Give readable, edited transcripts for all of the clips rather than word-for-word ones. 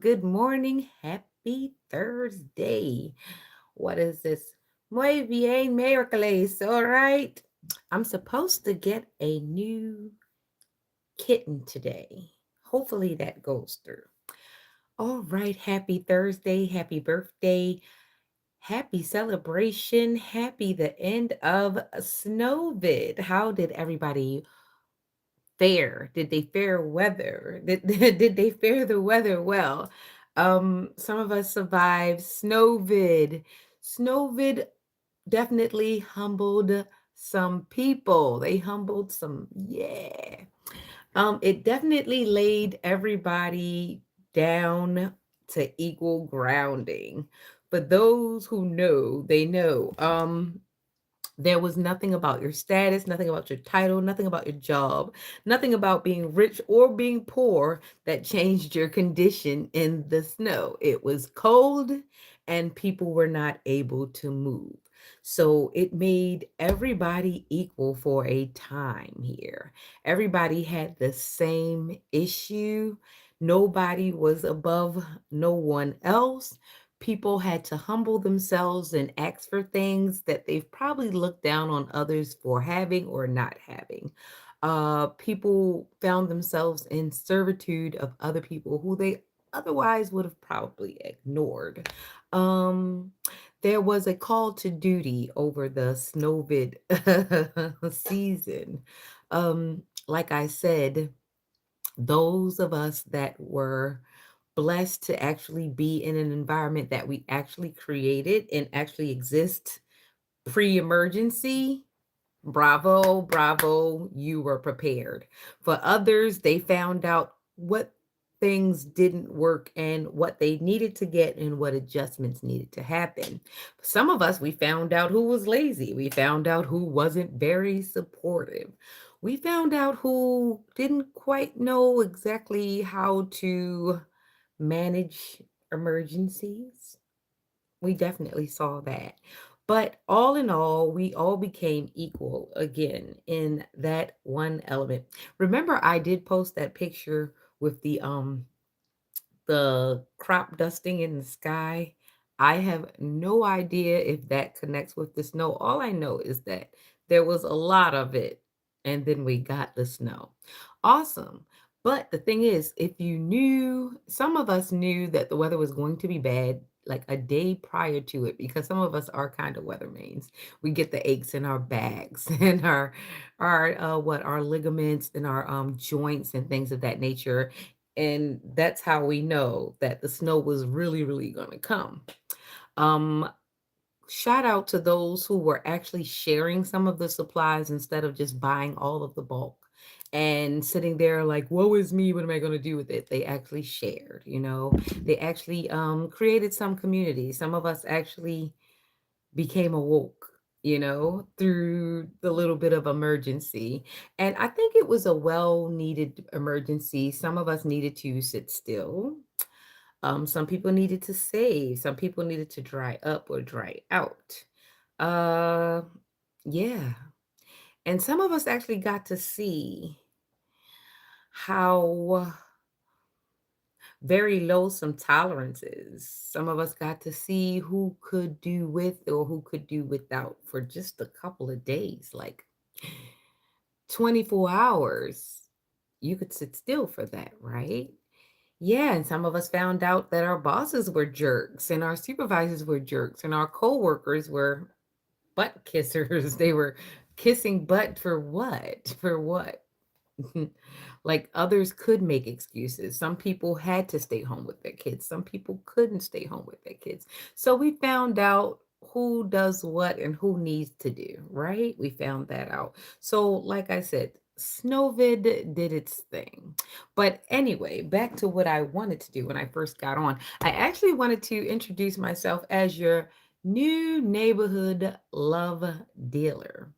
Good morning. Happy Thursday. What is this? Muy bien, miércoles. All right. I'm supposed to get a new kitten today. Hopefully that goes through. All right. Happy Thursday. Happy birthday. Happy celebration. Happy the end of Snowvid. How did everybody fare? Did they fare weather? Did they fare the weather well? Some of us survived Snowvid. Snowvid definitely humbled some people. They humbled some, yeah. It definitely laid everybody down to equal grounding. For those who know, they know. There was nothing about your status, nothing about your title, nothing about your job, nothing about being rich or being poor that changed your condition in the snow. It was cold and people were not able to move. So it made everybody equal for a time here. Everybody had the same issue. Nobody was above no one else. People had to humble themselves and ask for things that they've probably looked down on others for having or not having. People found themselves in servitude of other people who they otherwise would have probably ignored. Um, there was a call to duty over the Snowvid season. Like I said, those of us that were blessed to actually be in an environment that we actually created and actually exist pre-emergency. Bravo, bravo, you were prepared. For others, they found out what things didn't work and what they needed to get and what adjustments needed to happen. Some of us, we found out who was lazy. We found out who wasn't very supportive. We found out who didn't quite know exactly how to manage emergencies. We definitely saw that. But all in all, we all became equal again in that one element. Remember, I did post that picture with the crop dusting in the sky. I have no idea if that connects with the snow. All I know is that there was a lot of it, and then we got the snow. Awesome. But the thing is, if you knew, some of us knew that the weather was going to be bad like a day prior to it, because some of us are kind of weathermanes. We get the aches in our backs and our ligaments and our joints and things of that nature, and that's how we know that the snow was really, really going to come. Um, Shout out to those who were actually sharing some of the supplies instead of just buying all of the bulk and sitting there like, woe is me, what am I going to do with it? They actually shared, they actually created some community. Some of us actually became awoke, through the little bit of emergency. And I think it was a well needed emergency. Some of us needed to sit still. Some people needed to save. Some people needed to dry up or dry out. Uh, yeah. And some of us actually got to see how very low some tolerances. Some of us got to see who could do with or who could do without for just a couple of days, like 24 hours. You could sit still for that, right? Yeah, and some of us found out that our bosses were jerks and our supervisors were jerks and our coworkers were butt kissers. They were kissing butt for what? For what? Like others could make excuses. Some people had to stay home with their kids. Some people couldn't stay home with their kids. So we found out who does what and who needs to do, right? We found that out. So, like I said, Snowvid did its thing. But anyway, back to what I wanted to do when I first got on. I actually wanted to introduce myself as your new neighborhood love dealer.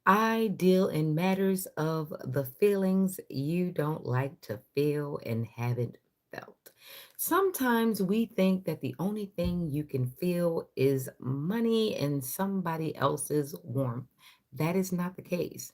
I deal in matters of the feelings you don't like to feel and haven't felt. Sometimes we think that the only thing you can feel is money and somebody else's warmth. That is not the case.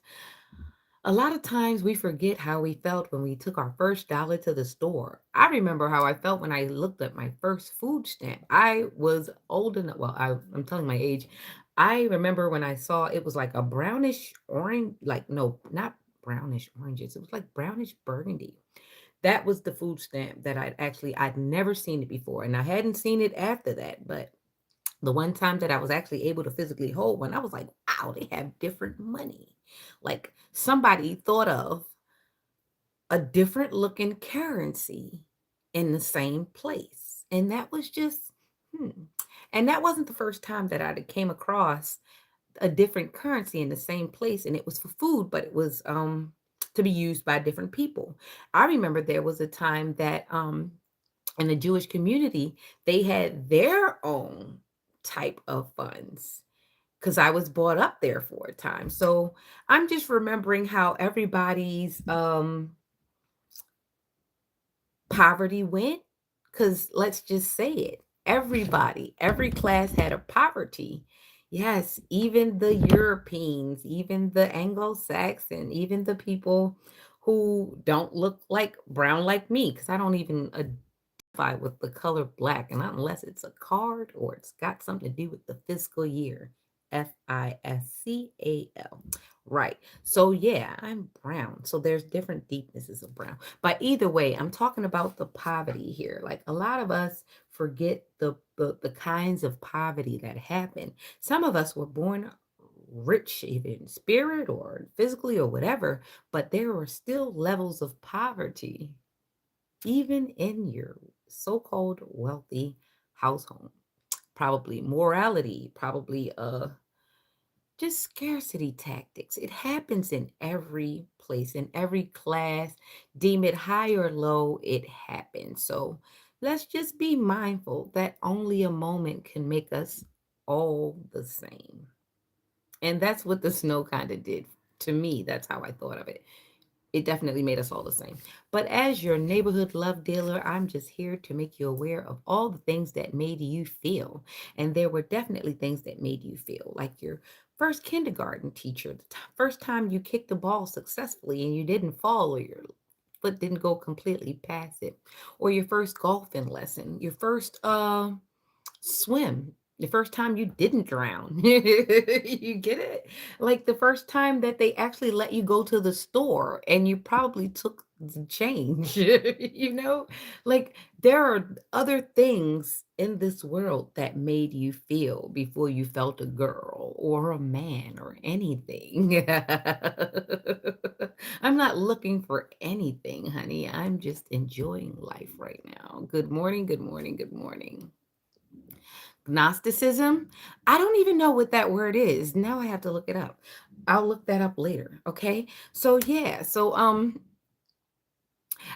A lot of times we forget how we felt when we took our first dollar to the store. I remember how I felt when I looked at my first food stamp. I was old enough, well, I'm telling my age. I remember when I saw it was like a brownish orange, like, no, not brownish oranges. It was like brownish burgundy. That was the food stamp that I'd never seen it before. And I hadn't seen it after that. But the one time that I was actually able to physically hold one, I was like, wow, they have different money. Like somebody thought of a different looking currency in the same place. And that was just, hmm. And that wasn't the first time that I came across a different currency in the same place. And it was for food, but it was to be used by different people. I remember there was a time that in the Jewish community, they had their own type of funds because I was brought up there for a time. So I'm just remembering how everybody's poverty went. Because let's just say it, everybody, every class had a poverty. Yes, even the Europeans, even the Anglo-Saxon, even the people who don't look like brown like me, because I don't even with the color black, and not unless it's a card or it's got something to do with the fiscal year. Fiscal. Right. So yeah, I'm brown. So there's different deepnesses of brown. But either way, I'm talking about the poverty here. Like a lot of us forget the kinds of poverty that happen. Some of us were born rich, either in spirit or physically or whatever, but there were still levels of poverty even in your so-called wealthy household. Probably morality, probably just scarcity tactics. It happens in every place, in every class, deem it high or low, it happens. So let's just be mindful that only a moment can make us all the same. And that's what the snow kind of did to me. That's how I thought of it. It definitely made us all the same. But as your neighborhood love dealer, I'm just here to make you aware of all the things that made you feel. And there were definitely things that made you feel, like your first kindergarten teacher, the first time you kicked the ball successfully and you didn't fall or your foot didn't go completely past it, or your first golfing lesson, your first swim. The first time you didn't drown. You get it? Like the first time that they actually let you go to the store and you probably took the change. Like there are other things in this world that made you feel before you felt a girl or a man or anything. I'm not looking for anything, honey. I'm just enjoying life right now. Good morning, good morning, good morning. Gnosticism. I don't even know what that word is. Now I have to look it up. I'll look that up later. Okay. So yeah. So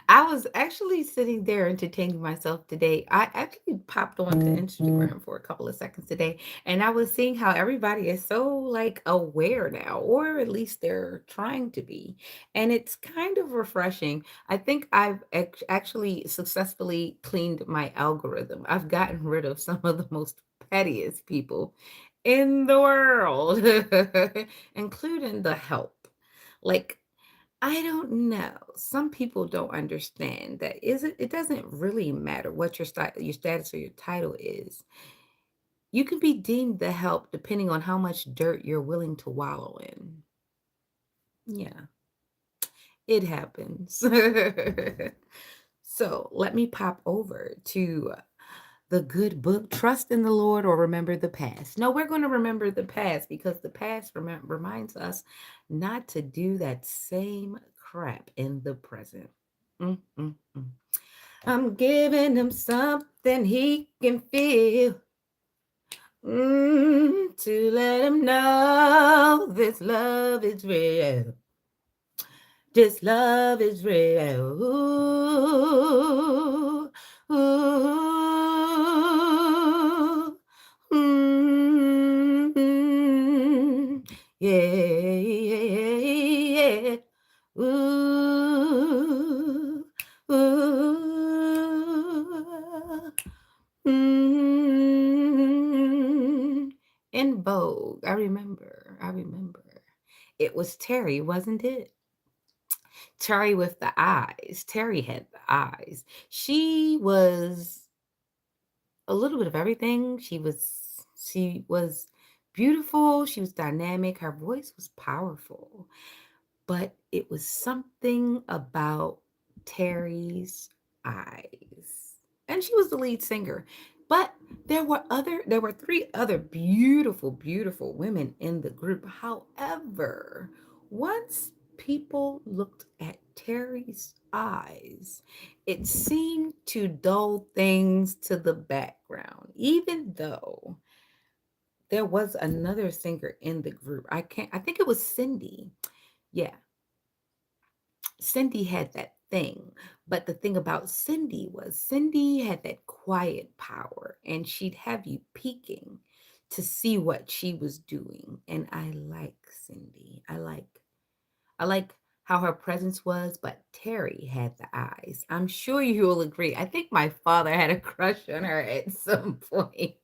I was actually sitting there entertaining myself today. I actually popped onto Instagram for a couple of seconds today, and I was seeing how everybody is so like aware now, or at least they're trying to be. And it's kind of refreshing. I think I've actually successfully cleaned my algorithm. I've gotten rid of some of the most pettiest people in the world, including the help. Like I don't know. Some people don't understand that it doesn't really matter what your status or your title is. You can be deemed the help depending on how much dirt you're willing to wallow in. Yeah, it happens. So let me pop over to the good book, Trust in the Lord or Remember the Past. No, we're going to remember the past because the past reminds us not to do that same crap in the present. Mm, mm, mm. I'm giving him something he can feel, to let him know this love is real. This love is real. Ooh, ooh, mm, yeah, yeah, yeah. Ooh, ooh, mm. In Vogue, I remember. It was Terry, wasn't it? Terry with the eyes. Terry had the eyes. She was a little bit of everything. She was beautiful, she was dynamic, her voice was powerful. But it was something about Terry's eyes. And she was the lead singer. But there were three other beautiful, beautiful women in the group. However, once people looked at Terry's eyes, it seemed to dull things to the background, even though there was another singer in the group. I think it was Cindy. Yeah, Cindy had that thing. But the thing about Cindy was Cindy had that quiet power and she'd have you peeking to see what she was doing. And I like Cindy. I like how her presence was, but Terry had the eyes. I'm sure you'll agree. I think my father had a crush on her at some point.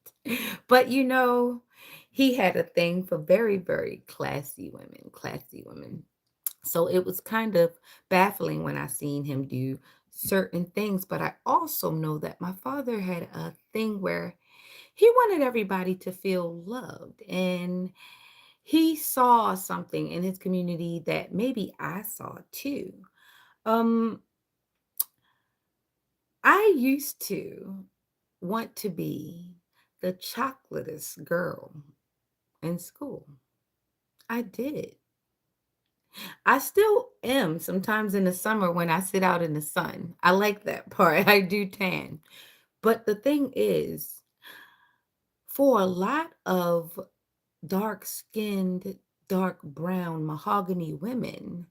But he had a thing for very, very classy women, classy women. So it was kind of baffling when I seen him do certain things, but I also know that my father had a thing where he wanted everybody to feel loved, and he saw something in his community that maybe I saw too. Um I used to want to be the chocolatest girl in school. I did. I still am sometimes in the summer when I sit out in the sun. I like that part. I do tan. But the thing is, for a lot of dark skinned, dark brown mahogany women,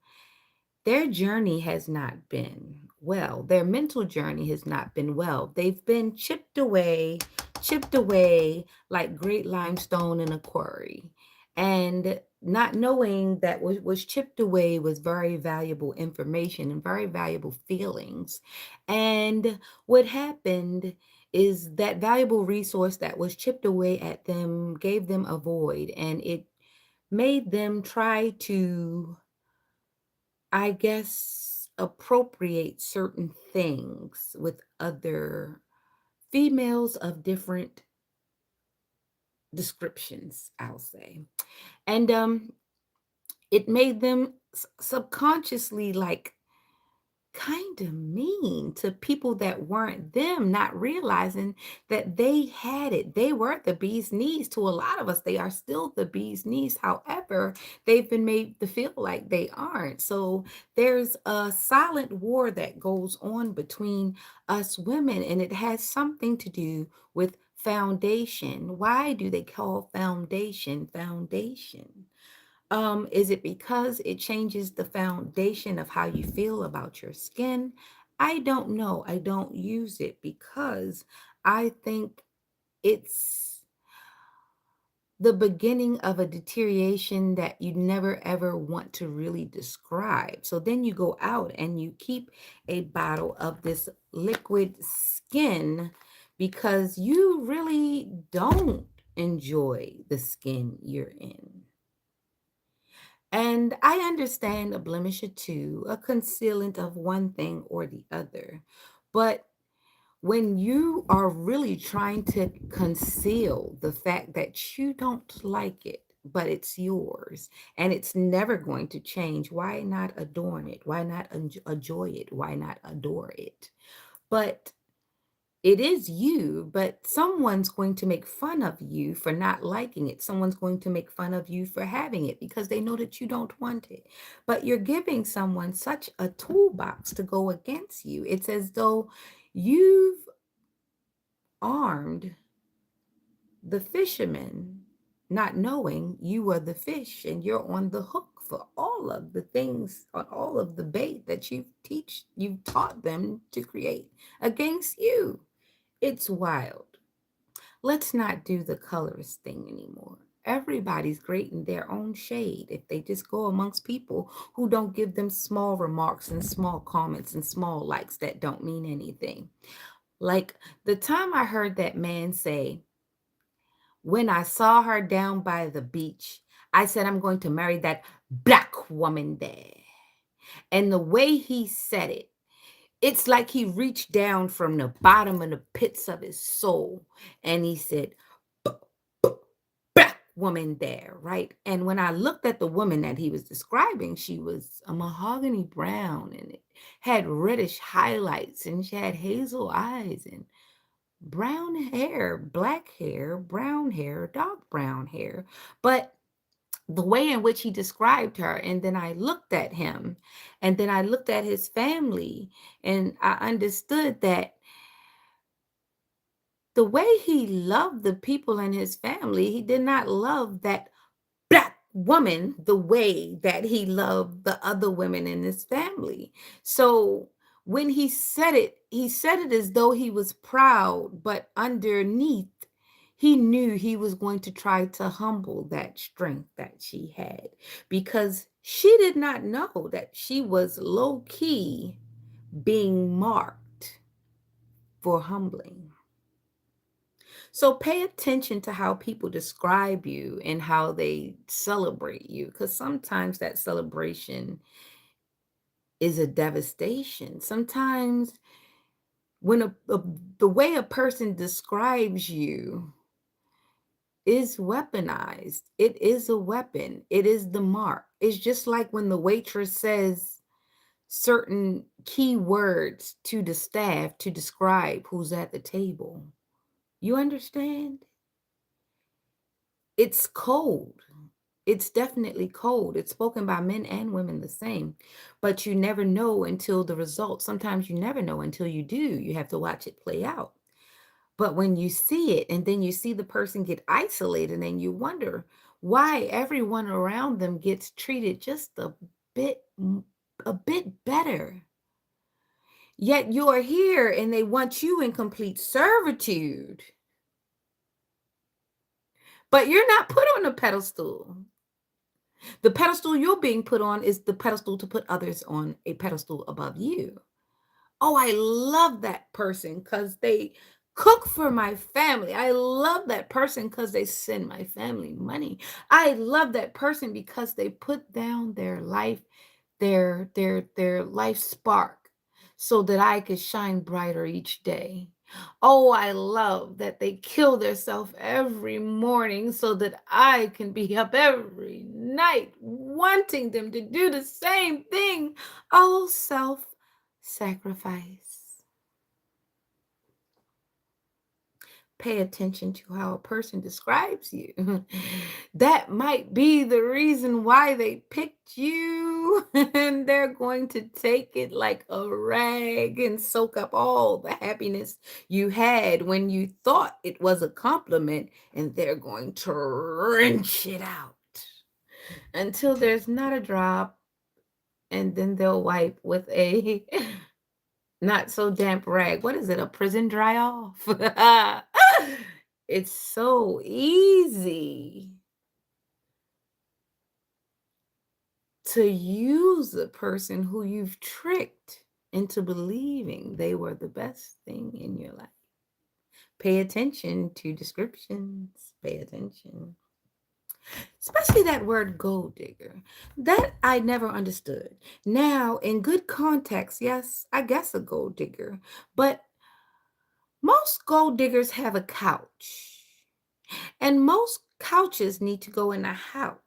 their journey has not been well. Their mental journey has not been well. They've been chipped away like great limestone in a quarry. And not knowing that what was chipped away was very valuable information and very valuable feelings. And what happened is that valuable resource that was chipped away at them gave them a void, and it made them try to, I guess, appropriate certain things with other females of different descriptions, I'll say. And it made them subconsciously like kind of mean to people that weren't them, not realizing that they had it. They were the bee's knees. To a lot of us, they are still the bee's knees. However, they've been made to feel like they aren't. So there's a silent war that goes on between us women, and it has something to do with foundation. Why do they call foundation foundation? Is it because it changes the foundation of how you feel about your skin? I don't know. I don't use it because I think it's the beginning of a deterioration that you never ever want to really describe. So then you go out and you keep a bottle of this liquid skin because you really don't enjoy the skin you're in. And I understand a blemish or two, a concealant of one thing or the other. But when you are really trying to conceal the fact that you don't like it, but it's yours and it's never going to change, why not adorn it? Why not enjoy it? Why not adore it? But it is you, but someone's going to make fun of you for not liking it. Someone's going to make fun of you for having it because they know that you don't want it. But you're giving someone such a toolbox to go against you. It's as though you've armed the fisherman, not knowing you were the fish and you're on the hook for all of the things, on all of the bait that you've taught them to create against you. It's wild. Let's not do the colorist thing anymore. Everybody's great in their own shade if they just go amongst people who don't give them small remarks and small comments and small likes that don't mean anything. Like the time I heard that man say, when I saw her down by the beach, I said, I'm going to marry that black woman there. And the way he said it, it's like he reached down from the bottom of the pits of his soul and he said, black woman there, right? And when I looked at the woman that he was describing, she was a mahogany brown and it had reddish highlights and she had hazel eyes and brown hair, black hair, brown hair, dark brown hair. But the way in which he described her, and then I looked at him, and then I looked at his family, and I understood that the way he loved the people in his family, he did not love that black woman the way that he loved the other women in his family. So when he said it as though he was proud, but underneath, he knew he was going to try to humble that strength that she had because she did not know that she was low key being marked for humbling. So pay attention to how people describe you and how they celebrate you, because sometimes that celebration is a devastation. Sometimes when the way a person describes you is weaponized, it is a weapon, it is the mark. It's just like when the waitress says certain key words to the staff to describe who's at the table. You understand? It's cold. It's definitely cold. It's spoken by men and women the same, but you never know until the result. Sometimes you never know until you do. You have to watch it play out. But when you see it and then you see the person get isolated and you wonder why everyone around them gets treated just bit a bit better. Yet you are here and they want you in complete servitude. But you're not put on a pedestal. The pedestal you're being put on is the pedestal to put others on a pedestal above you. Oh, I love that person because they cook for my family. I love that person because they send my family money. I love that person because they put down their life, their life spark so that I could shine brighter each day. Oh, I love that they kill themselves every morning so that I can be up every night wanting them to do the same thing. Oh, self sacrifice. Pay attention to how a person describes you. That might be the reason why they picked you, and they're going to take it like a rag and soak up all the happiness you had when you thought it was a compliment, and they're going to wrench it out until there's not a drop, and then they'll wipe with a not so damp rag. What is it? A prison dry off? It's so easy to use a person who you've tricked into believing they were the best thing in your life. Pay attention to descriptions. Pay attention. Especially that word gold digger. That I never understood. Now, in good context, yes, I guess a gold digger. But most gold diggers have a couch, and most couches need to go in a house.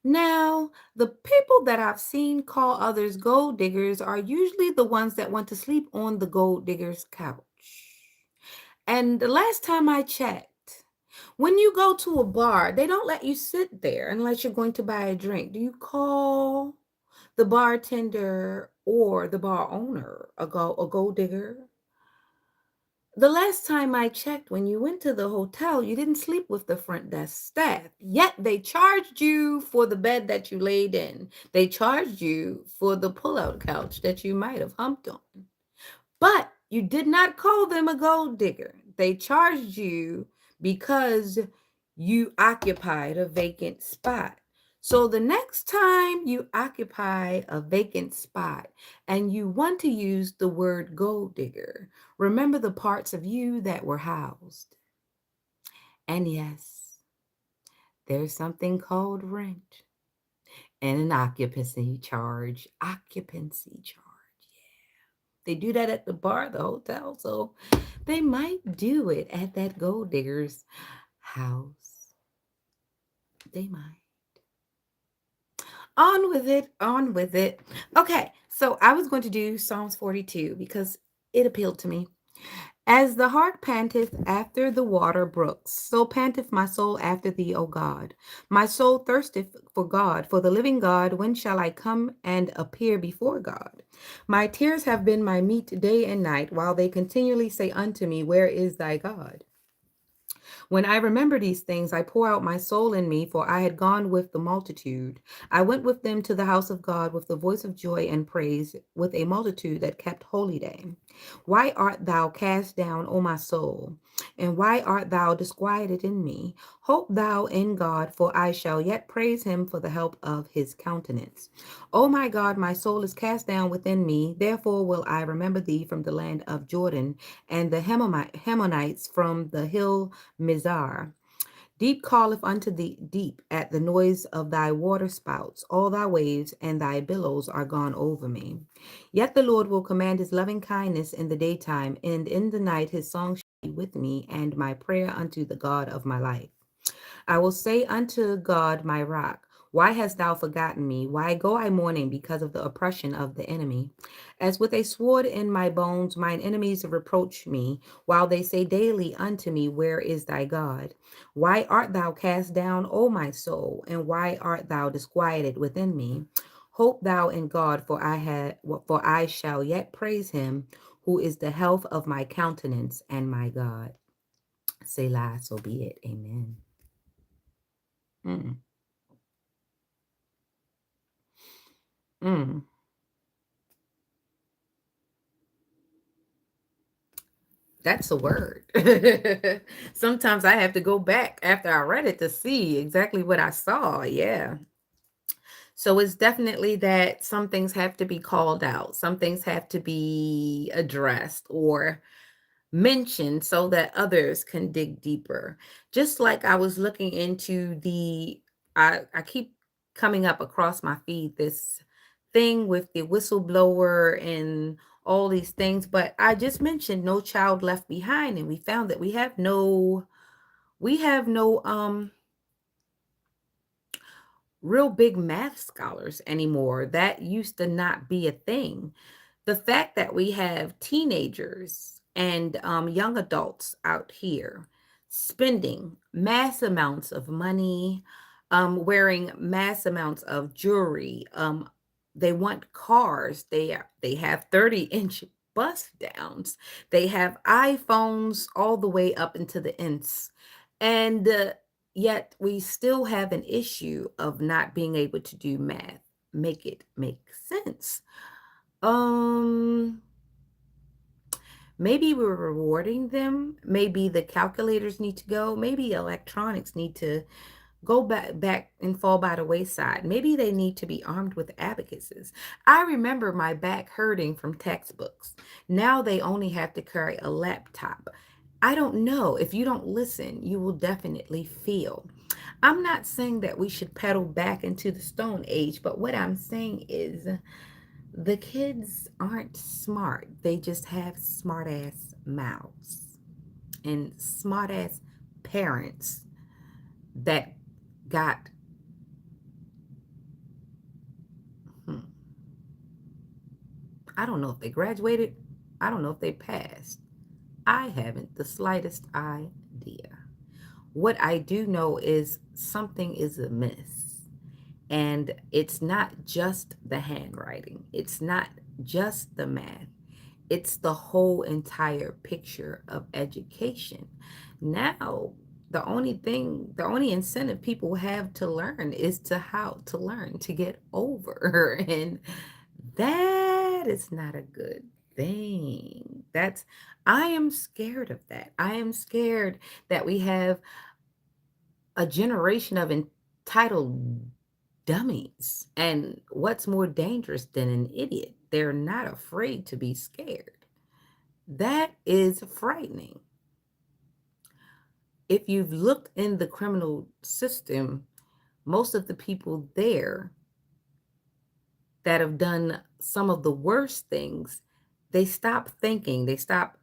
Now, the people that I've seen call others gold diggers are usually the ones that want to sleep on the gold digger's couch. And the last time I checked, when you go to a bar, they don't let you sit there unless you're going to buy a drink. Do you call the bartender or the bar owner a gold digger? The last time I checked, when you went to the hotel, you didn't sleep with the front desk staff. Yet they charged you for the bed that you laid in. They charged you for the pull-out couch that you might have humped on. But you did not call them a gold digger. They charged you because you occupied a vacant spot. So the next time you occupy a vacant spot and you want to use the word gold digger, remember the parts of you that were housed. And yes, there's something called rent. and an occupancy charge. Occupancy charge. They do that at the bar, the hotel, so they might do it at that gold digger's house. They might. On with it, on with it. Okay, so I was going to do Psalms 42 because it appealed to me. As the hart panteth after the water brooks, so panteth my soul after thee, O God. My soul thirsteth for God, for the living God. When shall I come and appear before God? My tears have been my meat day and night, while they continually say unto me, Where is thy God? When I remember these things, I pour out my soul in me, for I had gone with the multitude. I went with them to the house of God with the voice of joy and praise, with a multitude that kept holy day. Why art thou cast down, O my soul? And why art thou disquieted in me? Hope thou in God, for I shall yet praise him for the help of his countenance. O my God, my soul is cast down within me. Therefore will I remember thee from the land of Jordan, and the Hemonites from the hill Mizar. Deep calleth unto thee deep at the noise of thy water spouts. All thy waves and thy billows are gone over me. Yet the Lord will command his loving kindness in the daytime, and in the night his song shall be with me, and my prayer unto the God of my life. I will say unto God, my rock, why hast thou forgotten me? Why go I mourning because of the oppression of the enemy? As with a sword in my bones, mine enemies reproach me, while they say daily unto me, Where is thy God? Why art thou cast down, O my soul? And why art thou disquieted within me? Hope thou in God, for I shall yet praise him, who is the health of my countenance and my God. Selah, so be it. Amen. Mm, mm. That's a word. Sometimes I have to go back after I read it to see exactly what I saw. Yeah. So it's definitely that some things have to be called out, some things have to be addressed or mentioned so that others can dig deeper. Just like I was looking into I keep coming up across my feed this thing with the whistleblower and all these things, but I just mentioned No Child Left Behind, and we found that we have no real big math scholars anymore. That used to not be a thing. The fact that we have teenagers and young adults out here spending mass amounts of money, wearing mass amounts of jewelry, they want cars. They have 30-inch bust downs. They have iPhones all the way up into the inch, and yet we still have an issue of not being able to do math, make it make sense. Um, Maybe we're rewarding them. Maybe the calculators need to go. Maybe electronics need to go back and fall by the wayside. Maybe they need to be armed with abacuses. I remember my back hurting from textbooks. Now they only have to carry a laptop. I don't know. If you don't listen, you will definitely feel. I'm not saying that we should pedal back into the Stone Age, but what I'm saying is the kids aren't smart. They just have smart ass mouths and smart ass parents that got, hmm, I don't know if they graduated. I don't know if they passed. I haven't the slightest idea. What I do know is something is amiss. And it's not just the handwriting, it's not just the math, it's the whole entire picture of education. Now, the only incentive people have to learn is to how to learn to get over. And that is not a good thing. I am scared of that. I am scared that we have a generation of entitled dummies. And what's more dangerous than an idiot? They're not afraid to be scared. That is frightening. If you've looked in the criminal system, most of the people there that have done some of the worst things, they stop thinking, they stop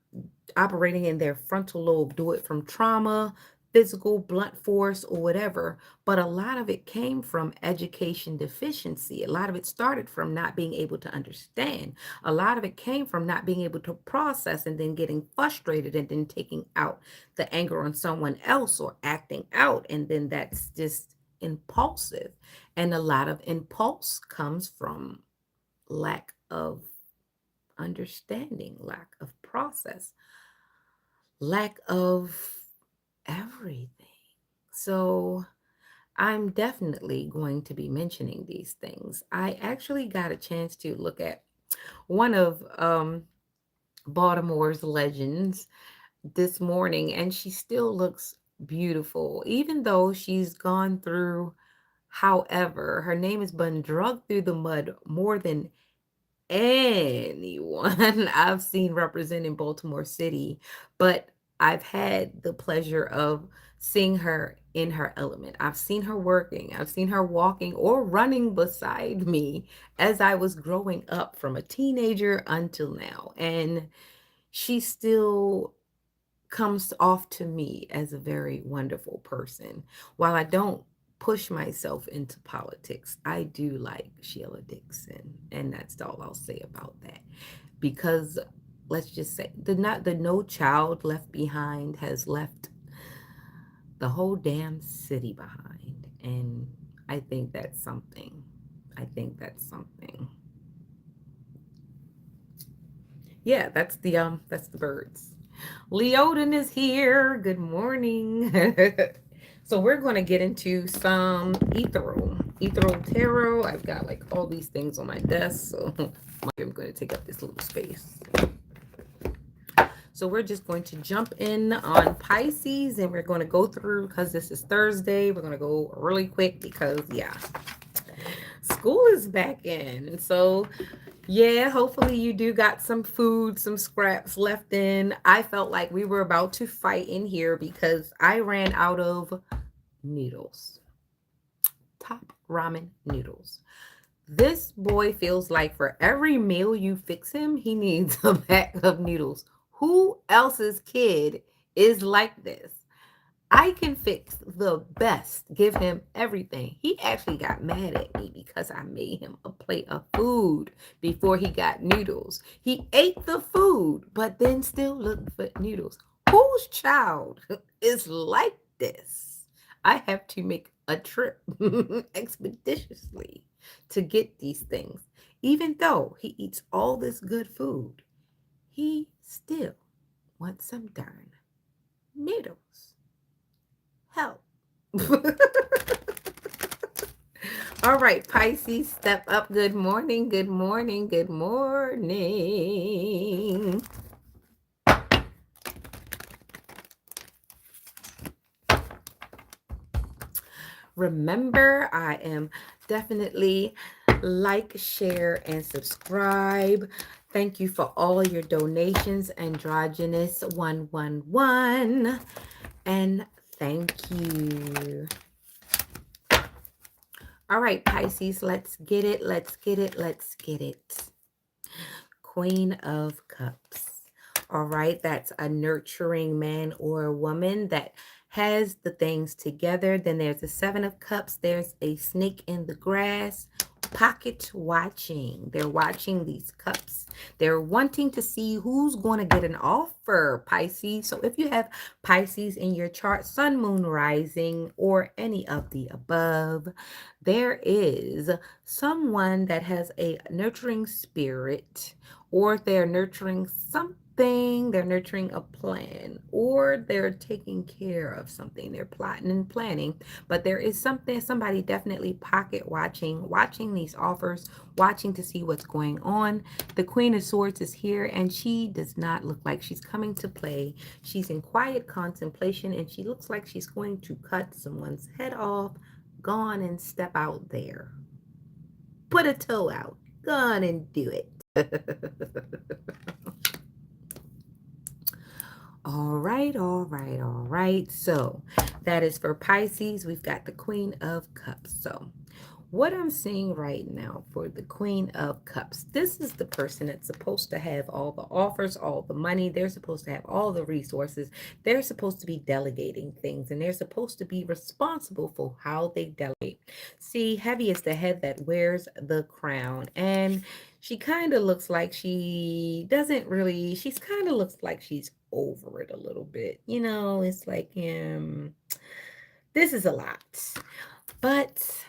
operating in their frontal lobe, do it from trauma, physical, blunt force, or whatever. But a lot of it came from education deficiency. A lot of it started from not being able to understand. A lot of it came from not being able to process and then getting frustrated and then taking out the anger on someone else or acting out. And then that's just impulsive. And a lot of impulse comes from lack of understanding, lack of process, lack of everything. So I'm definitely going to be mentioning these things. I actually got a chance to look at one of Baltimore's legends this morning, and she still looks beautiful, even though she's gone through. However, her name has been drugged through the mud more than anyone I've seen representing Baltimore City, but I've had the pleasure of seeing her in her element. I've seen her working, I've seen her walking or running beside me as I was growing up from a teenager until now. And she still comes off to me as a very wonderful person. While I don't push myself into politics, I do like Sheila Dixon, and that's all I'll say about that. Because let's just say the No Child Left Behind has left the whole damn city behind, and I think that's something. I think that's something. Yeah, that's the birds. Leoden is here. Good morning. So we're going to get into some ethereal tarot. I've got like all these things on my desk, so I'm going to take up this little space. So we're just going to jump in on Pisces, and we're going to go through, because this is Thursday, we're going to go really quick because yeah, school is back in. And so yeah, hopefully you do got some food, some scraps left in. I felt like we were about to fight in here because I ran out of noodles. Top ramen noodles. This boy feels like for every meal you fix him, he needs a bag of noodles. Who else's kid is like this? I can fix the best, give him everything. He actually got mad at me because I made him a plate of food before he got noodles. He ate the food, but then still looked for noodles. Whose child is like this? I have to make a trip expeditiously to get these things. Even though he eats all this good food, he still wants some darn noodles. Help. All right, Pisces, step up. Good morning, good morning, good morning. Remember, I am definitely like, share, and subscribe. Thank you for all your donations, Androgynous 111. And thank you. All right, Pisces, let's get it. Let's get it. Let's get it. Queen of Cups. All right, that's a nurturing man or a woman that has the things together. Then there's the Seven of Cups. There's a snake in the grass. Pocket watching. They're watching these cups. They're wanting to see who's going to get an offer, Pisces. So if you have Pisces in your chart, sun, moon, rising, or any of the above, there is someone that has a nurturing spirit, or they're nurturing something, they're nurturing a plan, or they're taking care of something, they're plotting and planning. But there is somebody definitely pocket watching these offers, watching to see what's going on. The Queen of Swords is here, and she does not look like she's coming to play. She's in quiet contemplation, and she looks like she's going to cut someone's head off. Go on and step out there. Put a toe out. Go on and do it. All right, all right, all right. So that is for Pisces. We've got the Queen of Cups. So What I'm seeing right now for the Queen of Cups, this is the person that's supposed to have all the offers, all the money. They're supposed to have all the resources. They're supposed to be delegating things, and they're supposed to be responsible for how they delegate. See, Heavy is the head that wears the crown, and she kind of looks like she doesn't really, she's kind of looks like she's over it a little bit. It's like, this is a lot. But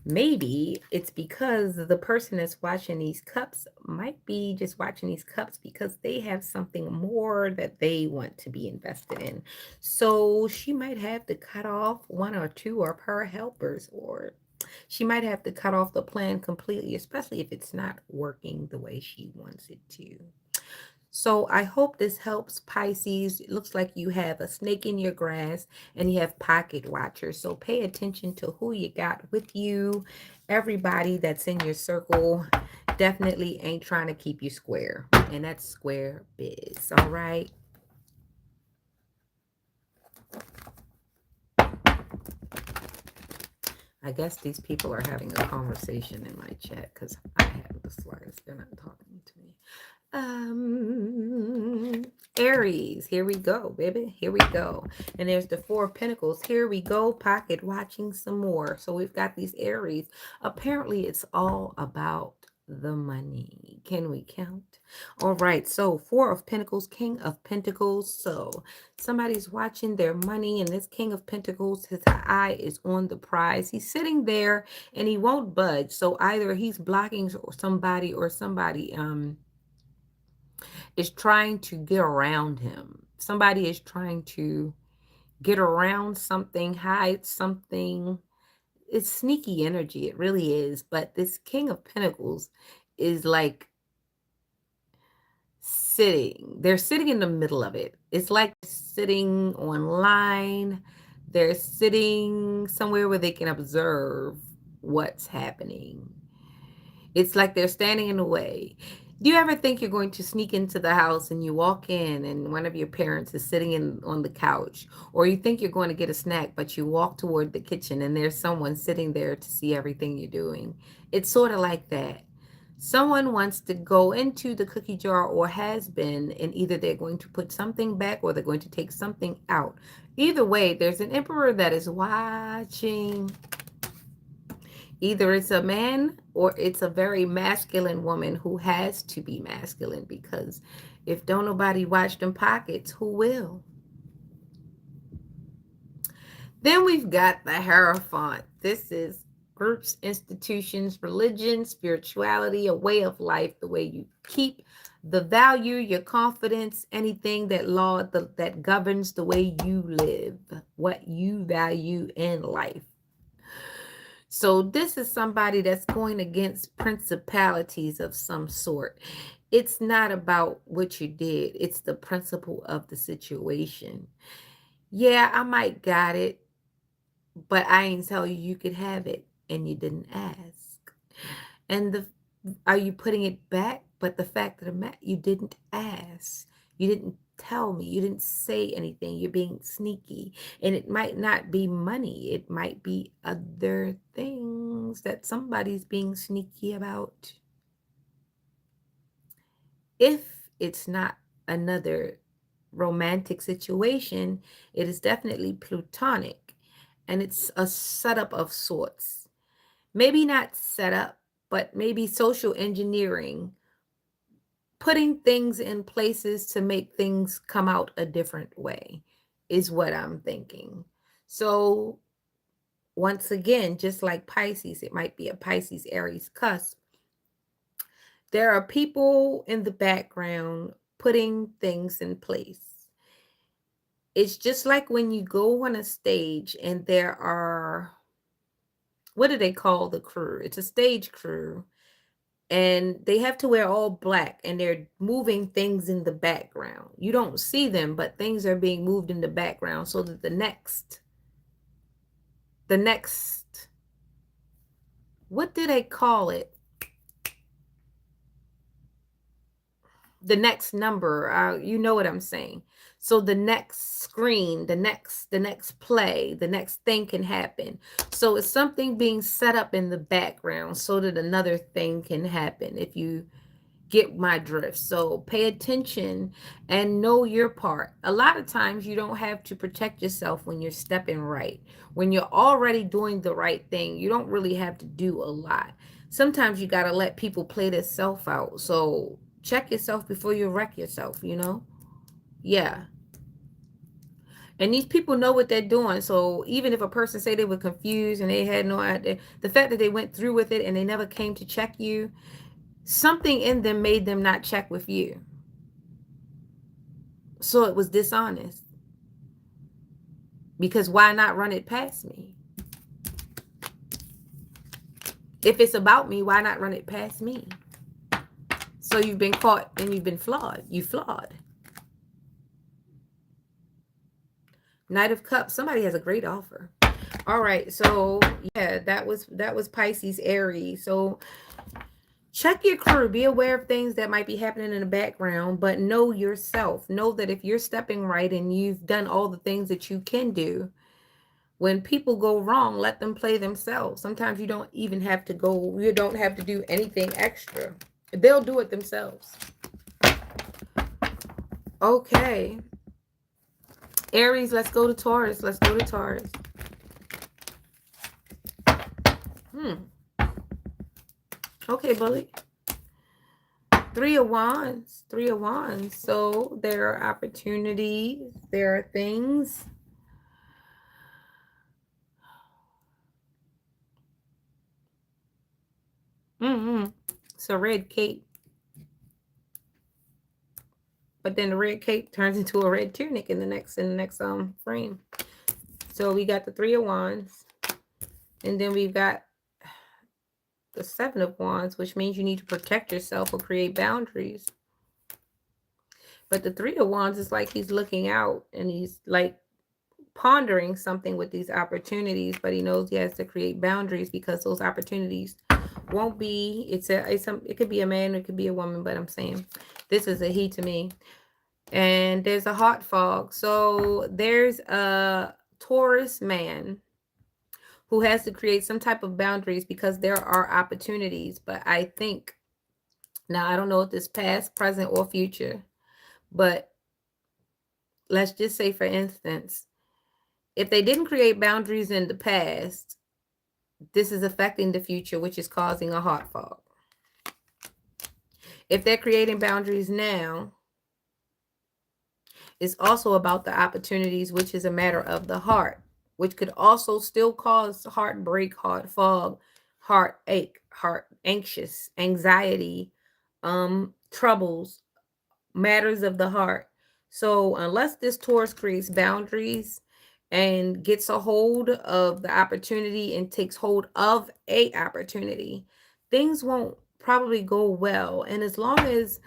maybe it's because the person that's watching these cups might be just watching these cups because they have something more that they want to be invested in. So she might have to cut off one or two of her helpers, or she might have to cut off the plan completely, especially if it's not working the way she wants it to. So I hope this helps, Pisces. It looks like you have a snake in your grass and you have pocket watchers. So pay attention to who you got with you. Everybody that's in your circle definitely ain't trying to keep you square. And that's square biz. All right. I guess these people are having a conversation in my chat because I have the slightest. They're not talking to me. Um, Aries, here we go, baby. Here we go. And there's the Four of Pentacles. Here we go, pocket watching some more. So we've got these Aries. Apparently, it's all about the money. Can we count? All right. So Four of Pentacles, King of Pentacles. So somebody's watching their money, and this King of Pentacles, his eye is on the prize. He's sitting there and he won't budge. So either he's blocking somebody, or somebody is trying to get around him. Somebody is trying to get around something, hide something. It's sneaky energy. It really is. But this King of Pentacles is like sitting. They're sitting in the middle of it. It's like sitting online. They're sitting somewhere where they can observe what's happening. It's like they're standing in the way. Do you ever think you're going to sneak into the house and you walk in and one of your parents is sitting in on the couch, or you think you're going to get a snack but you walk toward the kitchen and there's someone sitting there to see everything you're doing? It's sort of like that. Someone wants to go into the cookie jar, or has been, and either they're going to put something back or they're going to take something out. Either way, there's an emperor that is watching. Either it's a man or it's a very masculine woman who has to be masculine, because if don't nobody watch them pockets, who will? Then we've got the Hierophant. This is groups, institutions, religion, spirituality, a way of life, the way you keep the value, your confidence, anything that governs the way you live, what you value in life. So this is somebody that's going against principalities of some sort. It's not about what you did. It's the principle of the situation. Yeah, I might got it, but I ain't tell you you could have it and you didn't ask. And are you putting it back? But the fact of the matter, you didn't ask. You didn't tell me. You didn't say anything. You're being sneaky. And it might not be money. It might be other things that somebody's being sneaky about. If it's not another romantic situation, it is definitely plutonic. And it's a setup of sorts. Maybe not setup, but maybe social engineering, putting things in places to make things come out a different way is what I'm thinking. So once again, just like Pisces, it might be a Pisces Aries cusp. There are people in the background putting things in place. It's just like when you go on a stage and there are, what do they call the crew? It's a stage crew, and they have to wear all black and they're moving things in the background. You don't see them, but things are being moved in the background so that the next, what do they call it? The next number, you know what I'm saying. So the next screen, the next play, the next thing can happen. So it's something being set up in the background so that another thing can happen, if you get my drift. So pay attention and know your part. A lot of times you don't have to protect yourself when you're stepping right. When you're already doing the right thing, you don't really have to do a lot. Sometimes you got to let people play their self out. So check yourself before you wreck yourself, you know? Yeah. And these people know what they're doing. So even if a person say they were confused and they had no idea, the fact that they went through with it and they never came to check you, something in them made them not check with you. So it was dishonest. Because why not run it past me? If it's about me, why not run it past me? So you've been caught and you've been flawed. You flawed. Knight of Cups. Somebody has a great offer. All right. So yeah, that was Pisces, Aries. So check your crew. Be aware of things that might be happening in the background, but know yourself. Know that if you're stepping right and you've done all the things that you can do, when people go wrong, let them play themselves. Sometimes you don't even have to go, you don't have to do anything extra. They'll do it themselves. Okay. Aries, let's go to Taurus. Let's go to Taurus. Okay, bully. Three of Wands. Three of Wands. So there are opportunities. There are things. It's a red cape. But then the red cape turns into a red tunic in the next frame. So we got the Three of Wands. And then we've got the Seven of Wands, which means you need to protect yourself or create boundaries. But the Three of Wands is like he's looking out and he's like pondering something with these opportunities, but he knows he has to create boundaries because those opportunities won't be, it could be a man, it could be a woman, but I'm saying this is a he to me. And there's a hot fog. So there's a Taurus man who has to create some type of boundaries because there are opportunities. But I think, now I don't know if this past, present, or future, but let's just say, for instance, if they didn't create boundaries in the past, this is affecting the future, which is causing a hot fog. If they're creating boundaries now, it's also about the opportunities, which is a matter of the heart, which could also still cause heartbreak, heart fog, heartache, heart anxious, anxiety, troubles, matters of the heart. So unless this Taurus creates boundaries and gets a hold of the opportunity and takes hold of a opportunity, things won't probably go well. And as long as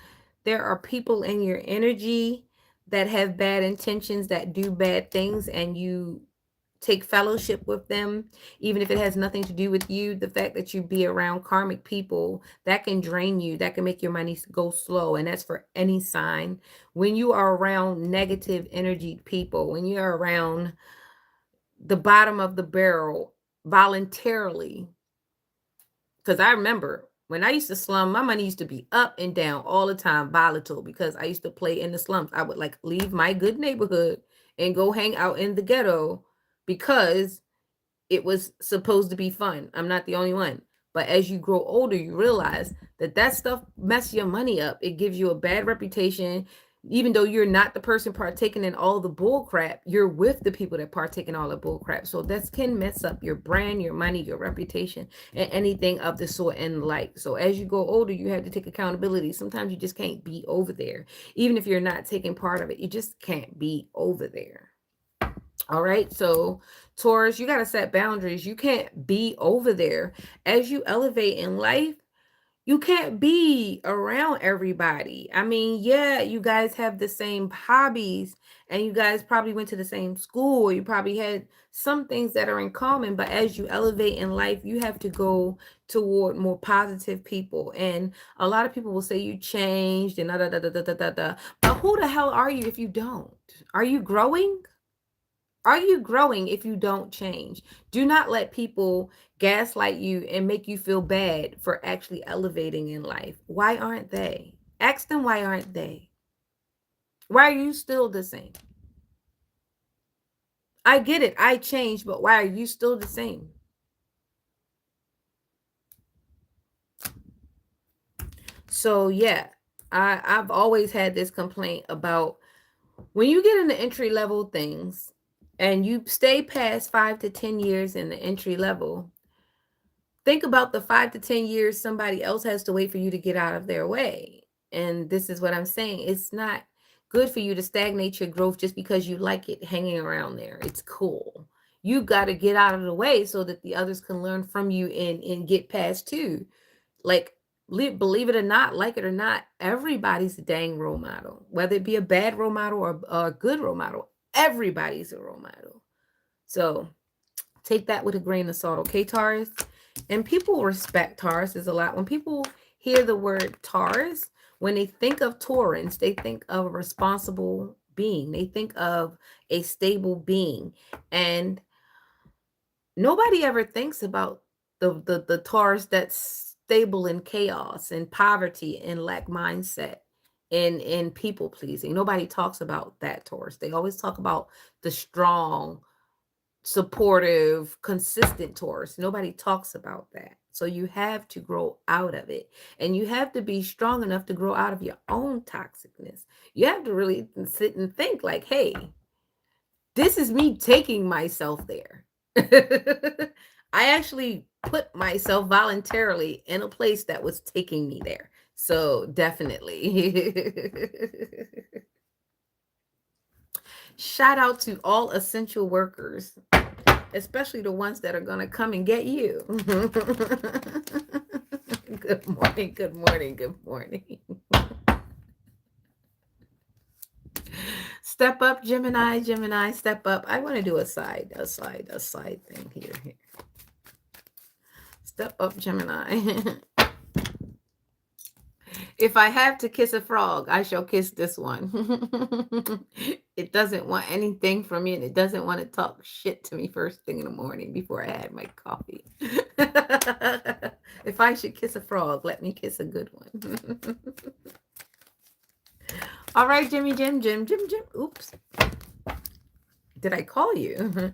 there are people in your energy that have bad intentions, that do bad things, and you take fellowship with them, even if it has nothing to do with you, the fact that you be around karmic people, that can drain you, that can make your money go slow. And that's for any sign. When you are around negative energy people, when you're around the bottom of the barrel voluntarily, because I remember when I used to slum, my money used to be up and down all the time, volatile, because I used to play in the slums. I would like leave my good neighborhood and go hang out in the ghetto because it was supposed to be fun. I'm not the only one. But as you grow older, you realize that that stuff mess your money up. It gives you a bad reputation. Even though you're not the person partaking in all the bull crap, you're with the people that partake in all the bull crap. So that can mess up your brand, your money, your reputation, and anything of the sort and like. So as you go older, you have to take accountability. Sometimes you just can't be over there. Even if you're not taking part of it, you just can't be over there. All right. So Taurus, you got to set boundaries. You can't be over there. As you elevate in life, you can't be around everybody. I mean, yeah, you guys have the same hobbies and you guys probably went to the same school. You probably had some things that are in common, but as you elevate in life, you have to go toward more positive people. And a lot of people will say you changed and da da da da da da da. But who the hell are you if you don't? Are you growing? Are you growing if you don't change? Do not let people gaslight you and make you feel bad for actually elevating in life. Why aren't they? Ask them, why aren't they? Why are you still the same? I get it. I changed, but why are you still the same? So yeah, I've always had this complaint about when you get into entry level things and you stay past 5 to 10 years in the entry level, think about the 5 to 10 years somebody else has to wait for you to get out of their way. And this is what I'm saying. It's not good for you to stagnate your growth just because you like it hanging around there. It's cool. You got to get out of the way so that the others can learn from you and get past too. Like, believe it or not, like it or not, everybody's a dang role model, whether it be a bad role model or a good role model. Everybody's a role model. So take that with a grain of salt, okay, Taurus? And people respect Taurus is a lot. When people hear the word Taurus, when they think of Taurans, they think of a responsible being. They think of a stable being. And nobody ever thinks about the Taurus that's stable in chaos and poverty and lack mindset and in people pleasing. Nobody talks about that Taurus. They always talk about the strong, supportive, consistent Taurus. Nobody talks about that. So you have to grow out of it. And you have to be strong enough to grow out of your own toxicness. You have to really sit and think like, hey, this is me taking myself there. I actually put myself voluntarily in a place that was taking me there. So definitely. Shout out to all essential workers, especially the ones that are going to come and get you. Good morning, good morning, good morning. Step up, Gemini, Gemini, step up. I want to do a side thing here. Step up, Gemini. If I have to kiss a frog, I shall kiss this one. It doesn't want anything from me, and it doesn't want to talk shit to me first thing in the morning before I had my coffee. If I should kiss a frog, let me kiss a good one. All right, Jimmy, Jim. Oops. Did I call you?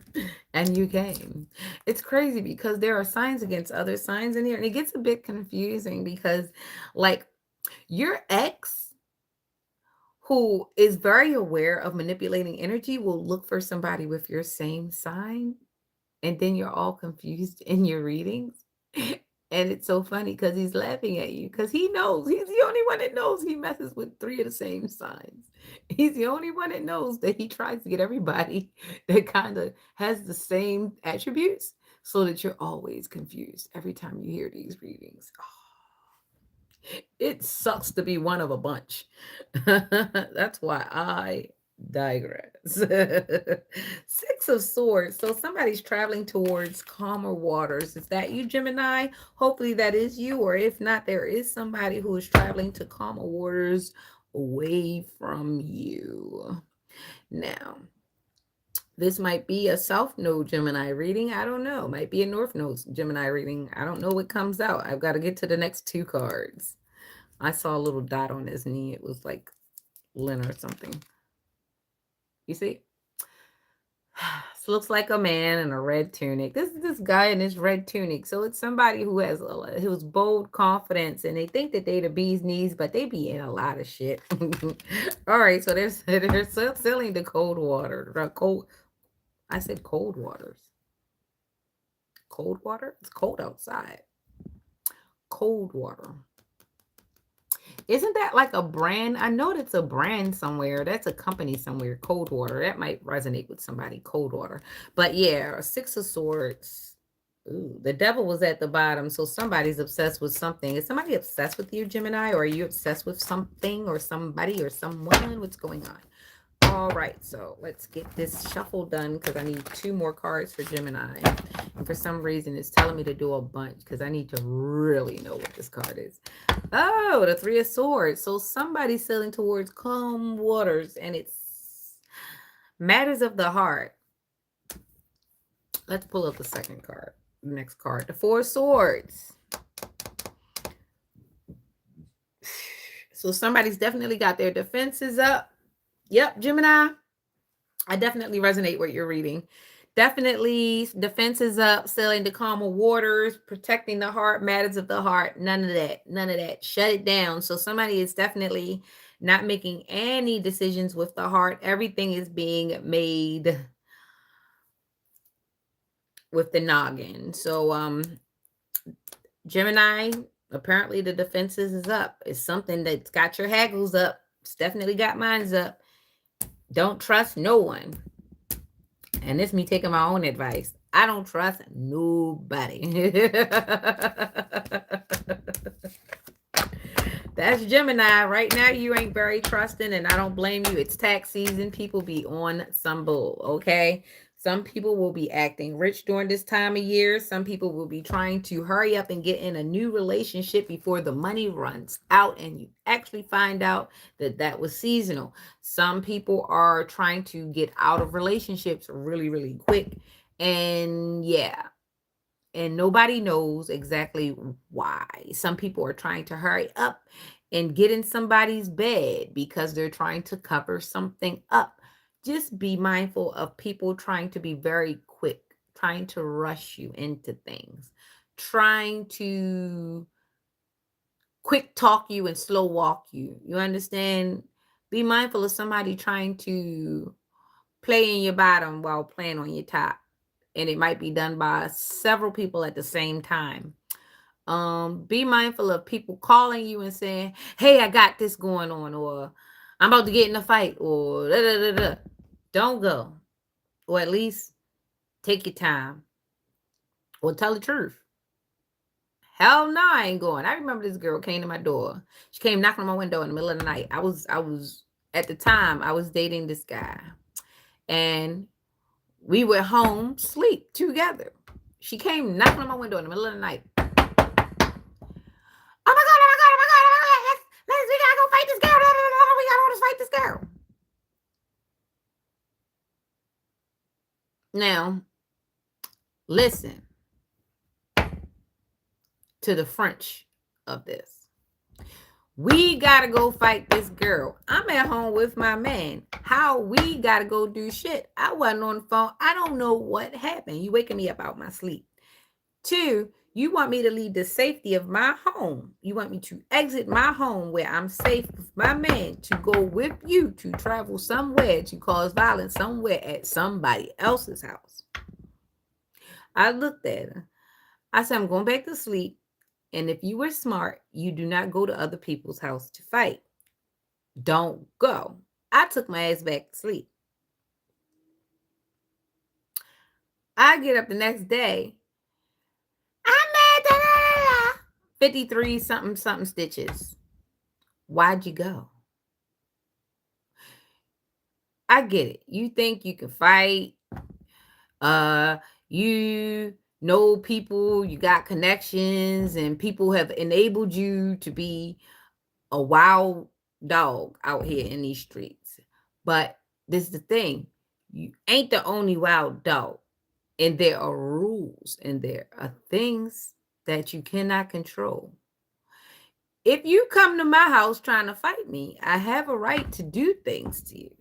And you came. It's crazy because there are signs against other signs in here, and it gets a bit confusing because, like, your ex, who is very aware of manipulating energy, will look for somebody with your same sign, and then you're all confused in your readings. And it's so funny because he's laughing at you because he knows he's the only one that knows he messes with three of the same signs. He's the only one that knows that he tries to get everybody that kind of has the same attributes so that you're always confused every time you hear these readings. It sucks to be one of a bunch. That's why I digress. Six of Swords. So somebody's traveling towards calmer waters. Is that you, Gemini? Hopefully that is you. Or if not, there is somebody who is traveling to calmer waters away from you. Now, this might be a South Node Gemini reading. I don't know. Might be a North Node Gemini reading. I don't know what comes out. I've got to get to the next two cards. I saw a little dot on his knee. It was like Lynn or something. You see? This looks like a man in a red tunic. This is this guy in this red tunic. So it's somebody who has who's bold confidence, and they think that they the bee's knees, but they be in a lot of shit. All right, so they're selling the cold water. I said cold waters. Cold water? It's cold outside. Cold water. Isn't that like a brand? I know that's a brand somewhere. That's a company somewhere. Cold water. That might resonate with somebody. Cold water. But yeah, Six of Swords. Ooh, the devil was at the bottom. So somebody's obsessed with something. Is somebody obsessed with you, Gemini? Or are you obsessed with something or somebody or someone? What's going on? All right, so let's get this shuffle done because I need two more cards for Gemini. And for some reason, it's telling me to do a bunch because I need to really know what this card is. Oh, the Three of Swords. So somebody's sailing towards calm waters, and it's Matters of the heart. Let's pull up the second card. The next card. The Four Swords. So somebody's definitely got their defenses up. Yep, Gemini. I definitely resonate with your reading. Definitely defenses up, sailing the calmer waters, protecting the heart, matters of the heart. None of that. None of that. Shut it down. So somebody is definitely not making any decisions with the heart. Everything is being made with the noggin. So Gemini, apparently the defenses is up. It's something that's got your haggles up. It's definitely got mine's up. Don't trust no one. And this me taking my own advice. I don't trust nobody. That's Gemini. Right now, you ain't very trusting, and I don't blame you. It's tax season. People be on some bull, okay? Some people will be acting rich during this time of year. Some people will be trying to hurry up and get in a new relationship before the money runs out, and you actually find out that that was seasonal. Some people are trying to get out of relationships really, really quick. And yeah, and nobody knows exactly why. Some people are trying to hurry up and get in somebody's bed because they're trying to cover something up. Just be mindful of people trying to be very quick, trying to rush you into things, trying to quick talk you and slow walk you. You understand? Be mindful of somebody trying to play in your bottom while playing on your top, and it might be done by several people at the same time. Be mindful of people calling you and saying, hey, I got this going on, or I'm about to get in a fight, or da, da, da, da. Don't go, or at least take your time, or tell the truth. Hell no, I ain't going. I remember this girl came to my door. She came knocking on my window in the middle of the night. I was at the time I was dating this guy, and we were home sleep together. She came knocking on my window in the middle of the night. Oh my god! Oh my god! Oh my god! Oh my god! We gotta go fight this girl. We gotta go fight this girl. Now, listen to the French of this. We gotta go fight this girl. I'm at home with my man. How we gotta go do shit? I wasn't on the phone. I don't know what happened. You waking me up out my sleep. 2, you want me to leave the safety of my home. You want me to exit my home where I'm safe with my man to go with you to travel somewhere to cause violence somewhere at somebody else's house. I looked at her. I said, I'm going back to sleep. And if you were smart, you do not go to other people's house to fight. Don't go. I took my ass back to sleep. I get up the next day. I'm at 53 something stitches. Why'd you go? I get it. You think you can fight. You know people, you got connections, and people have enabled you to be a wild dog out here in these streets. But this is the thing. You ain't the only wild dog. And there are rules and there are things that you cannot control. If you come to my house trying to fight me, I have a right to do things to you.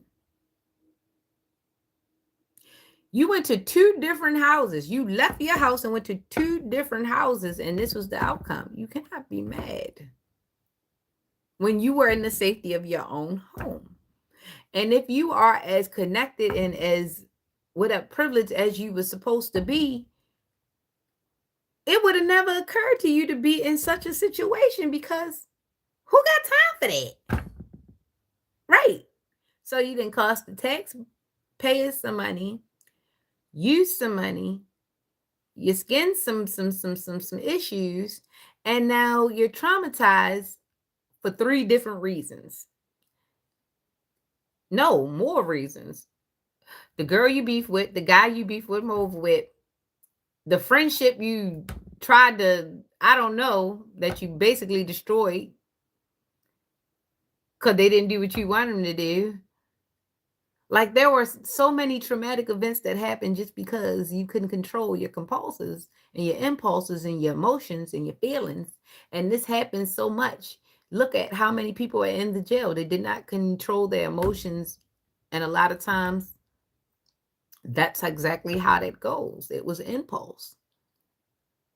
You went to 2 different houses. You left your house and went to 2 different houses, and this was the outcome. You cannot be mad when you were in the safety of your own home. And if you are as connected and as with a privilege as you were supposed to be, it would have never occurred to you to be in such a situation, because who got time for that? Right. So you didn't cost the tax, pay us some money, use some money, you skin some issues, and now you're traumatized for 3 different reasons. No, more reasons. The girl you beef with, the guy you beef with over with, the friendship you tried to, I don't know, that you basically destroyed because they didn't do what you wanted them to do. Like there were so many traumatic events that happened just because you couldn't control your compulses and your impulses and your emotions and your feelings. And this happens so much. Look at how many people are in the jail. They did not control their emotions. And a lot of times that's exactly how that goes. It was impulse.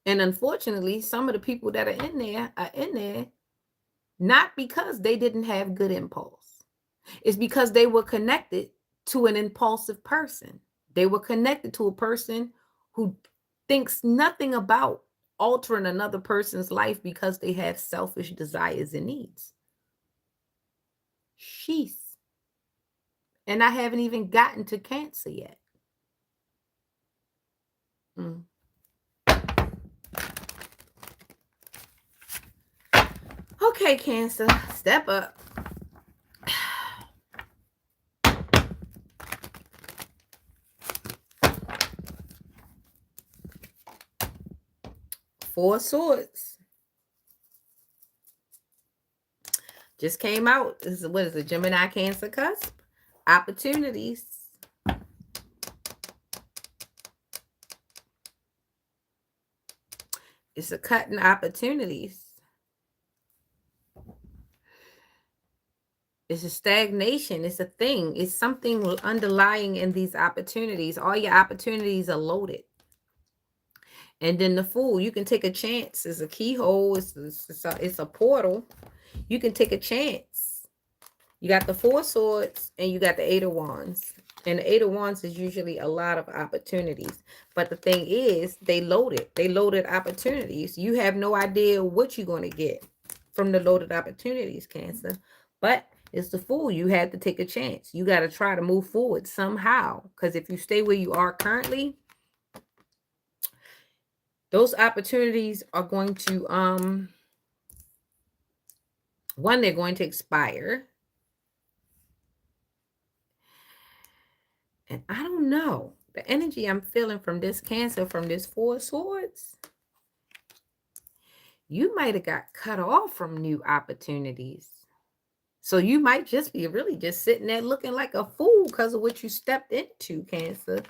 And unfortunately, some of the people that are in there not because they didn't have good impulse. It's because they were connected to an impulsive person. They were connected to a person who thinks nothing about altering another person's life because they have selfish desires and needs. Sheesh. And I haven't even gotten to Cancer yet. Mm. Okay, Cancer, step up. Four Swords just came out. This is what is it? Gemini Cancer cusp. Opportunities. It's a cut in opportunities. It's a stagnation. It's a thing. It's something underlying in these opportunities. All your opportunities are loaded. And then the Fool, you can take a chance. It's a keyhole. It's a portal. You can take a chance. You got the Four Swords and you got the Eight of Wands. And the Eight of Wands is usually a lot of opportunities. But the thing is, they loaded. They loaded opportunities. You have no idea what you're going to get from the loaded opportunities, Cancer. But it's the Fool. You had to take a chance. You got to try to move forward somehow. Because if you stay where you are currently, those opportunities are going to one, they're going to expire. And I don't know. The energy I'm feeling from this Cancer, from this Four Swords, you might have got cut off from new opportunities. So you might just be really just sitting there looking like a fool because of what you stepped into, Cancer.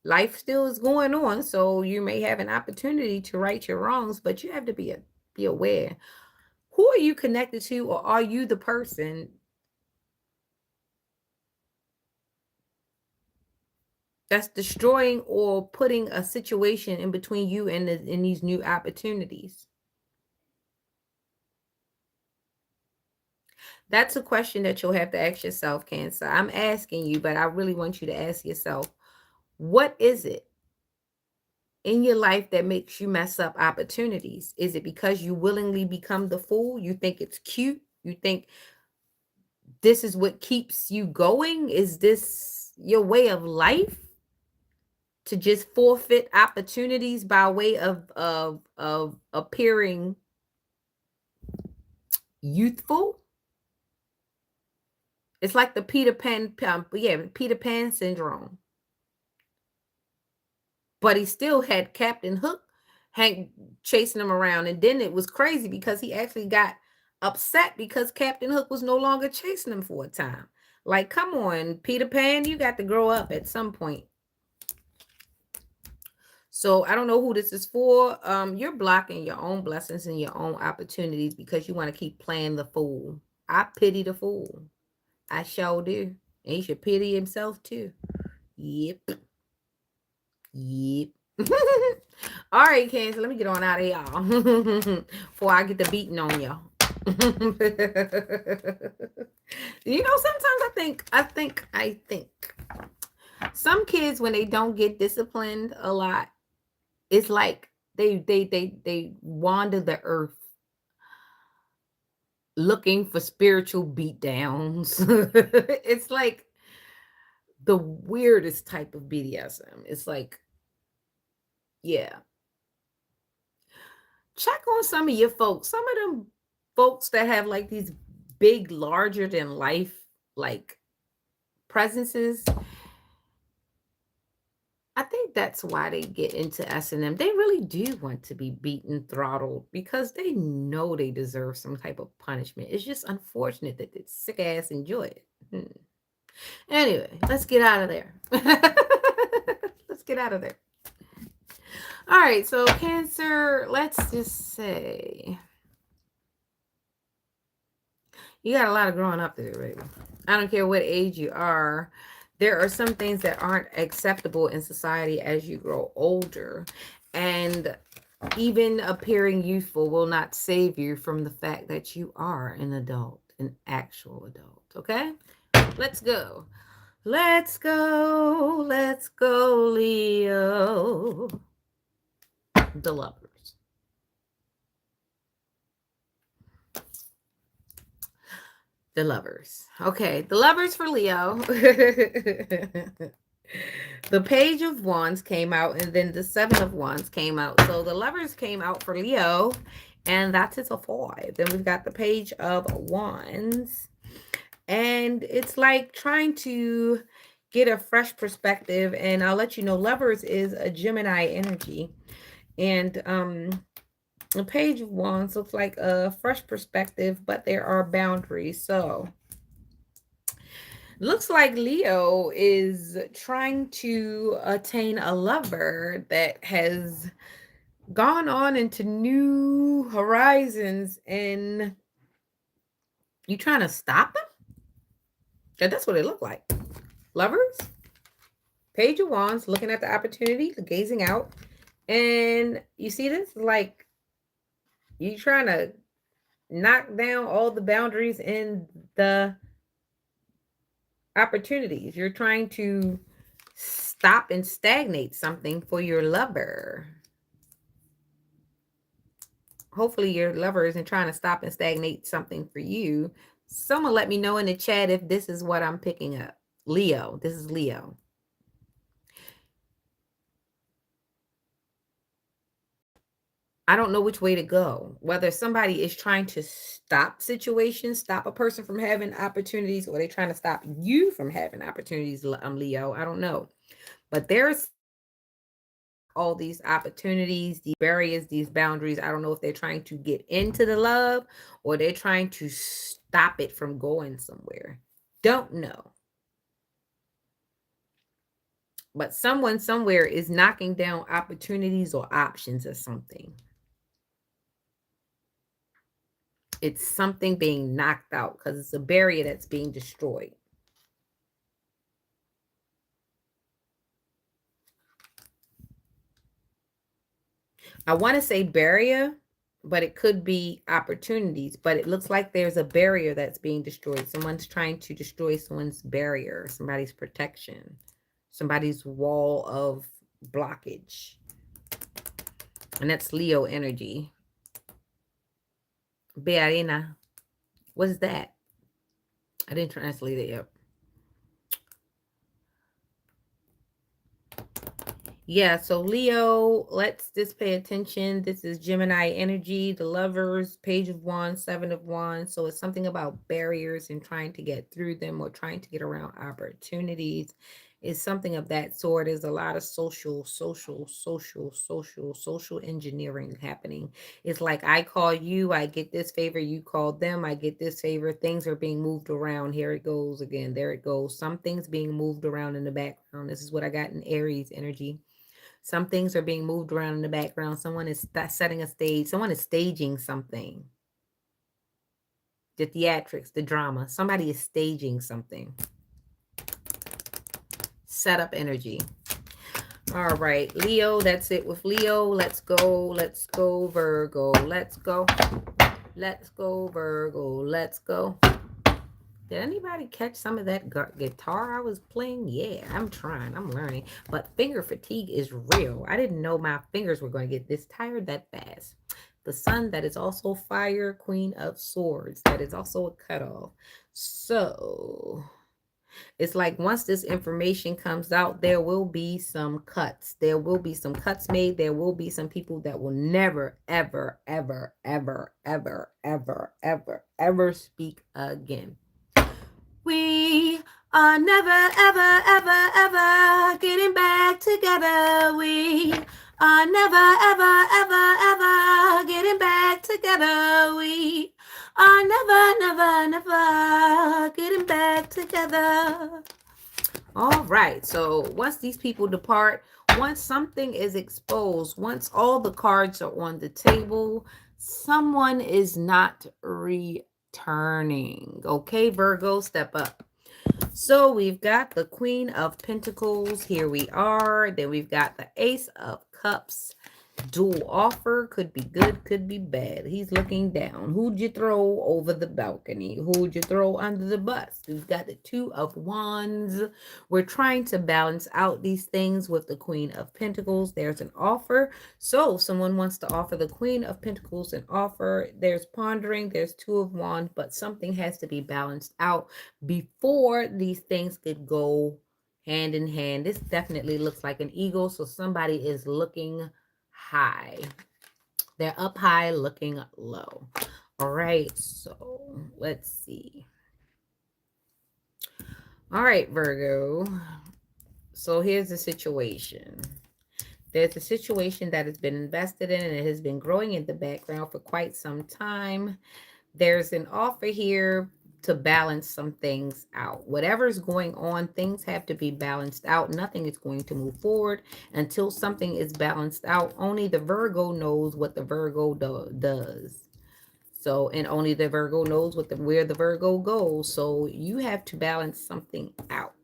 Life still is going on, so you may have an opportunity to right your wrongs, but you have to be aware. Who are you connected to, or are you the person that's destroying or putting a situation in between you and in these new opportunities? That's a question that you'll have to ask yourself, Cancer. I'm asking you, but I really want you to ask yourself, what is it in your life that makes you mess up opportunities? Is it because you willingly become the fool? You think it's cute? You think this is what keeps you going? Is this your way of life? To just forfeit opportunities by way of appearing youthful? It's like the Peter Pan syndrome. But he still had Captain Hook Hank chasing him around. And then it was crazy because he actually got upset because Captain Hook was no longer chasing him for a time. Like, come on, Peter Pan, you got to grow up at some point. So I don't know who this is for. You're blocking your own blessings and your own opportunities because you want to keep playing the fool. I pity the fool. I sure do. And he should pity himself too. Yep. Yep. All right, Cancer, let me get on out of y'all before I get the beating on y'all. Sometimes I think some kids, when they don't get disciplined a lot, it's like they wander the earth looking for spiritual beatdowns. It's like the weirdest type of BDSM. It's like, yeah. Check on some of your folks. Some of them folks that have like these big, larger than life like presences. I think that's why they get into S&M. They really do want to be beaten, throttled, because they know they deserve some type of punishment. It's just unfortunate that the sick ass enjoy it. Anyway, let's get out of there. Let's get out of there. All right, so Cancer, let's just say you got a lot of growing up to do, baby. I don't care what age you are. There are some things that aren't acceptable in society as you grow older. And even appearing youthful will not save you from the fact that you are an adult, an actual adult. Okay? Let's go. Let's go. Let's go, Leo. The lovers. The lovers. Okay, the lovers for Leo. The Page of Wands came out, and then the Seven of Wands came out. So the lovers came out for Leo, and that is a 5. Then we've got the Page of Wands, and it's like trying to get a fresh perspective. And I'll let you know, lovers is a Gemini energy, and the Page of Wands looks like a fresh perspective, but there are boundaries. So looks like Leo is trying to attain a lover that has gone on into new horizons, and you trying to stop them? Yeah, that's what it looked like. Lovers, Page of Wands, looking at the opportunity, gazing out, and you see this? Like you trying to knock down all the boundaries in the opportunities. You're trying to stop and stagnate something for your lover. Hopefully your lover isn't trying to stop and stagnate something for you. Someone let me know in the chat if this is what I'm picking up. Leo, this is Leo. I don't know which way to go. Whether somebody is trying to stop situations, stop a person from having opportunities, or they're trying to stop you from having opportunities, Leo. I don't know. But there's all these opportunities, these barriers, these boundaries. I don't know if they're trying to get into the love or they're trying to stop it from going somewhere. Don't know. But someone somewhere is knocking down opportunities or options or something. It's something being knocked out because it's a barrier that's being destroyed. I want to say barrier, but it could be opportunities. But it looks like there's a barrier that's being destroyed. Someone's trying to destroy someone's barrier, somebody's protection, somebody's wall of blockage. And that's Leo energy. Bearina. What is that? I didn't translate it yet. Yeah, so Leo, let's just pay attention. This is Gemini energy, the lovers, Page of Wands, Seven of Wands. So it's something about barriers and trying to get through them or trying to get around opportunities. It's something of that sort. There's a lot of social engineering happening. It's like I call you, I get this favor, you call them, I get this favor. Things are being moved around. Here it goes again. There it goes. Something's being moved around in the background. This is what I got in Aries energy. Some things are being moved around in the background. Someone is setting a stage. Someone is staging something. The theatrics, the drama. Somebody is staging something. Setup energy. All right, Leo, that's it with Leo. Let's go. Let's go, Virgo. Let's go. Let's go, Virgo. Let's go. Did anybody catch some of that guitar I was playing? Yeah, I'm trying. I'm learning. But finger fatigue is real. I didn't know my fingers were going to get this tired that fast. The sun that is also fire, Queen of Swords. That is also a cutoff. So it's like once this information comes out, there will be some cuts. There will be some cuts made. There will be some people that will never, ever, ever, ever, ever, ever, ever, ever speak again. We are never, ever, ever, ever getting back together. We are never, ever, ever, ever getting back together. We Never, never, never getting back together. All right. So once these people depart, once something is exposed, once all the cards are on the table, someone is not returning. Okay, Virgo, step up. So we've got the Queen of Pentacles. Here we are. Then we've got the Ace of Cups. Dual offer could be good, could be bad. He's looking down. Who'd you throw over the balcony? Who'd you throw under the bus? We've got the Two of Wands. We're trying to balance out these things with the Queen of Pentacles. There's an offer. So someone wants to offer the Queen of Pentacles an offer. There's pondering. There's Two of Wands, but something has to be balanced out before these things could go hand in hand. This definitely looks like an eagle. So somebody is looking high. They're up high, looking low. All right, so let's see. All right, Virgo. So here's the situation. There's a situation that has been invested in and it has been growing in the background for quite some time. There's an offer here to balance some things out. Whatever's going on, things have to be balanced out. Nothing is going to move forward until something is balanced out. Only the Virgo knows what the Virgo does. So, and only the Virgo knows where the Virgo goes. So you have to balance something out.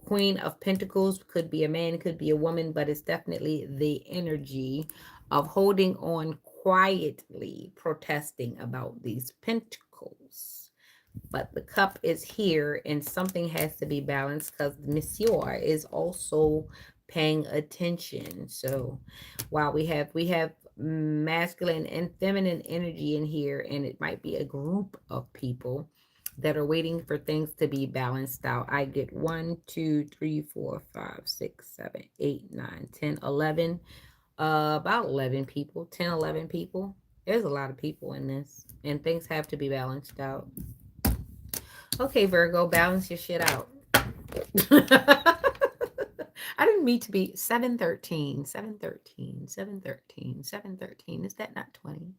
Queen of Pentacles could be a man, could be a woman, but it's definitely the energy of holding on quietly, protesting about these pentacles. But the cup is here and something has to be balanced because Monsieur is also paying attention. So while we have masculine and feminine energy in here, and it might be a group of people that are waiting for things to be balanced out. I get 1, 2, 3, 4, 5, 6, 7, 8, 9, 10, 11. About 11 people, 10, 11 people. There's a lot of people in this, and things have to be balanced out. Okay, Virgo, balance your shit out. I didn't mean to be 713, 713, 713, 713. Is that not 20?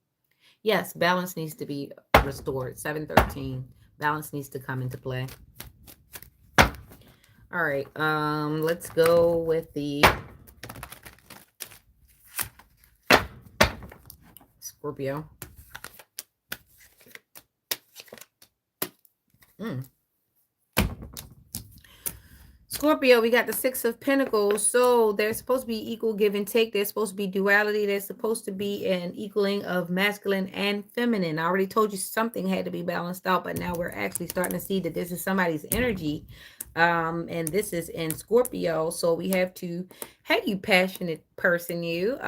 Yes, balance needs to be restored. 713. Balance needs to come into play. All right. Let's go with the Scorpio. Scorpio, we got the Six of Pentacles. So there's supposed to be equal give and take. There's supposed to be duality. There's supposed to be an equaling of masculine and feminine. I already told you something had to be balanced out, but now we're actually starting to see that this is somebody's energy. And this is in Scorpio. So we have to, hey, you passionate person, you.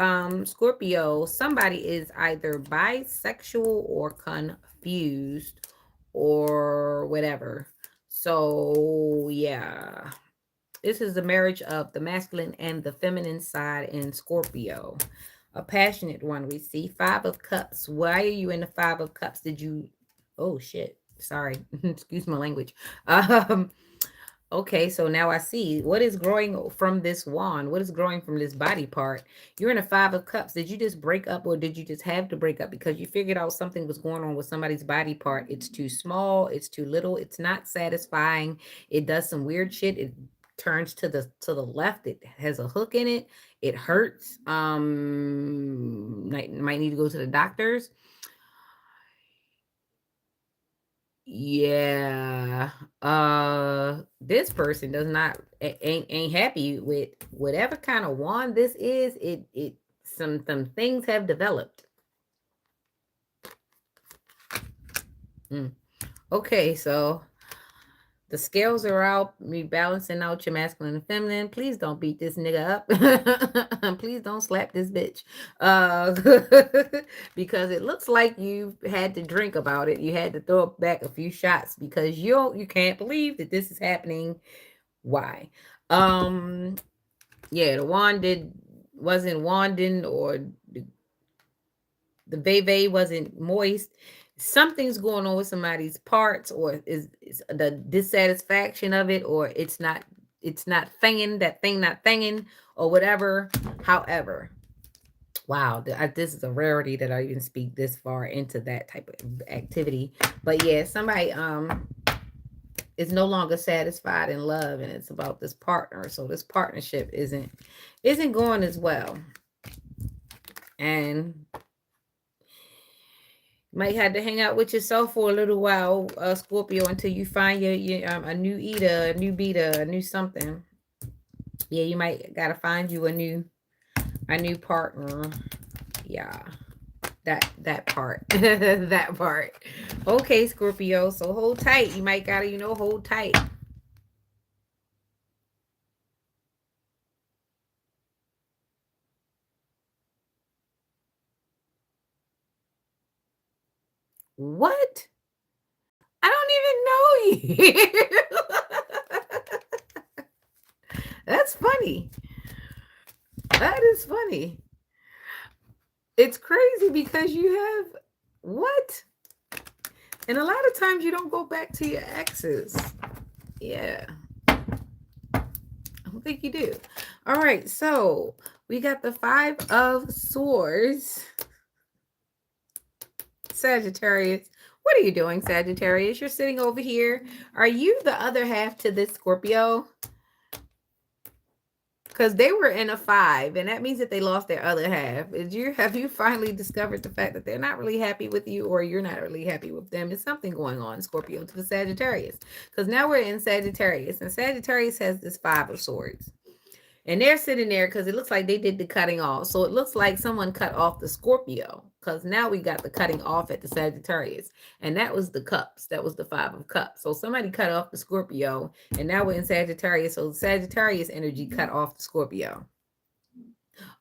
Scorpio, somebody is either bisexual or confused or whatever. So yeah. This is the marriage of the masculine and the feminine side in Scorpio. A passionate one we see. Five of Cups. Why are you in the Five of Cups? Did you... Oh, shit. Sorry. Excuse my language. Okay, so now I see what is growing from this wand. What is growing from this body part? You're in a Five of Cups. Did you just break up or did you just have to break up because you figured out something was going on with somebody's body part? It's too small. It's too little. It's not satisfying. It does some weird shit. It turns to the left. It has a hook in it. It hurts. Might need to go to the doctors. Yeah. This person does not ain't happy with whatever kind of wand this is. It some things have developed. Okay, so the scales are out, rebalancing out your masculine and feminine. Please don't beat this nigga up. Please don't slap this bitch. Because it looks like you had to drink about it. You had to throw back a few shots because you can't believe that this is happening. Why? Yeah, the wand wasn't wanding, or the veve wasn't moist. Something's going on with somebody's parts, or is the dissatisfaction of it, or it's not thinging, that thing not thinging, or whatever. However, Wow, this is a rarity that I even speak this far into that type of activity. But yeah, somebody is no longer satisfied in love, and it's about this partner. So this partnership isn't going as well, and might have to hang out with yourself for a little while, Scorpio, until you find your a new eater, a new beater, a new something. Yeah, you might gotta find you a new partner. Yeah, that part, that part. Okay, Scorpio. So hold tight. You might gotta hold tight. What? I don't even know you. That's funny. That is funny. It's crazy because you have what? And a lot of times you don't go back to your exes. Yeah, I don't think you do. All right, so we got the Five of Swords. Sagittarius. What are you doing, Sagittarius? You're sitting over here. Are you the other half to this Scorpio? Because they were in a five, and that means that they lost their other half. Have you finally discovered the fact that they're not really happy with you, or you're not really happy with them? There's something going on, Scorpio, to the Sagittarius. Because now we're in Sagittarius, and Sagittarius has this Five of Swords. And they're sitting there because it looks like they did the cutting off. So it looks like someone cut off the Scorpio, because now we got the cutting off at the Sagittarius. And that was the cups. That was the Five of Cups. So somebody cut off the Scorpio, and now we're in Sagittarius. So the Sagittarius energy cut off the Scorpio.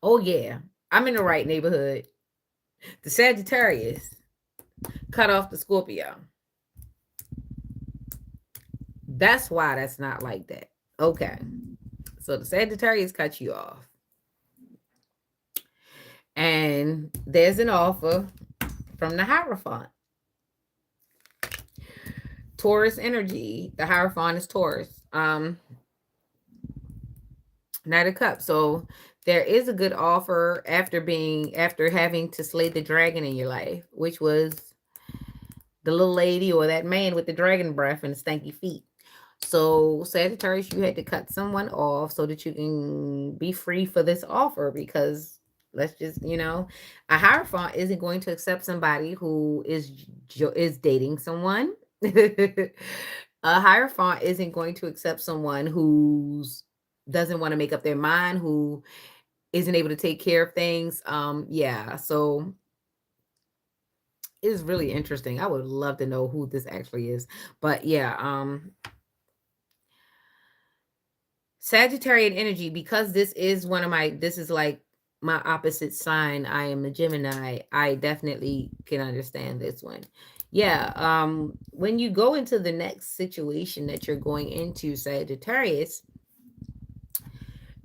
Oh, yeah. I'm in the right neighborhood. The Sagittarius cut off the Scorpio. That's why that's not like that. Okay. So the Sagittarius cut you off. And there's an offer from the Hierophant. Taurus energy. The Hierophant is Taurus. Knight of Cups. So there is a good offer after having to slay the dragon in your life, which was the little lady or that man with the dragon breath and the stanky feet. So Sagittarius, you had to cut someone off so that you can be free for this offer, because let's just, a Hierophant isn't going to accept somebody who is dating someone. A Hierophant isn't going to accept someone who's doesn't want to make up their mind, who isn't able to take care of things. Yeah, so it's really interesting. I would love to know who this actually is. But yeah, Sagittarian energy, because this is like my opposite sign. I am a Gemini. I definitely can understand this one. Yeah, when you go into the next situation that you're going into, Sagittarius,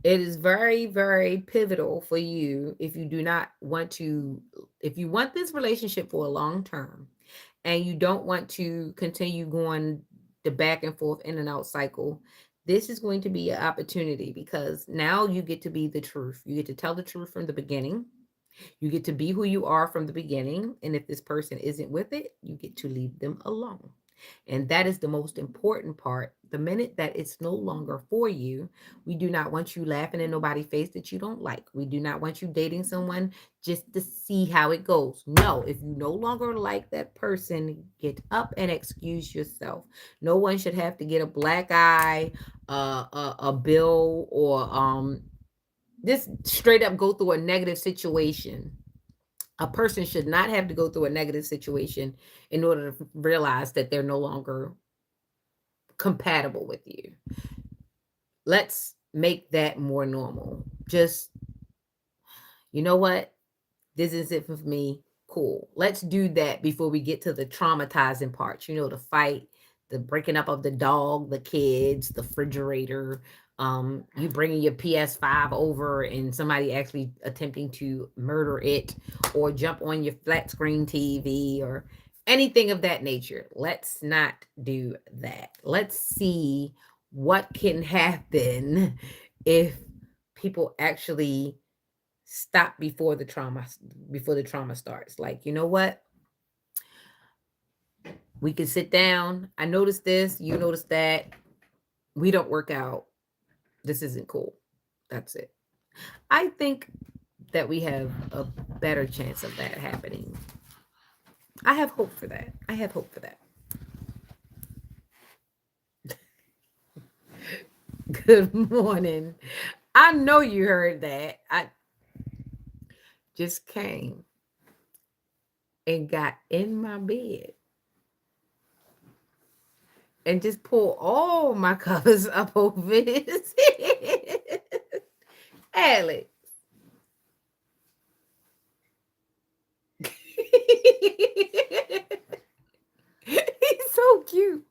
it is very, very pivotal for you if you do not want to, if you want this relationship for a long term and you don't want to continue going the back and forth in and out cycle. This is going to be an opportunity, because now you get to be the truth. You get to tell the truth from the beginning. You get to be who you are from the beginning. And if this person isn't with it, you get to leave them alone. And that is the most important part. The minute that it's no longer for you, we do not want you laughing in nobody's face that you don't like. We do not want you dating someone just to see how it goes. No, if you no longer like that person, get up and excuse yourself. No one should have to get a black eye, a bill, or just straight up go through a negative situation. A person should not have to go through a negative situation in order to realize that they're no longer compatible with you. Let's make that more normal. Just, you know what? This is it for me. Cool. Let's do that before we get to the traumatizing parts. The fight, the breaking up of the dog, the kids, the refrigerator, you bringing your PS5 over and somebody actually attempting to murder it, or jump on your flat screen TV, or anything of that nature. Let's not do that. Let's see what can happen if people actually stop before the trauma starts. Like, you know what? We can sit down. I noticed this, you noticed that. We don't work out. This isn't cool. That's it. I think that we have a better chance of that happening. I have hope for that. I have hope for that. Good morning. I know you heard that. I just came and got in my bed and just pulled all my covers up over his head. Alex. He's so cute.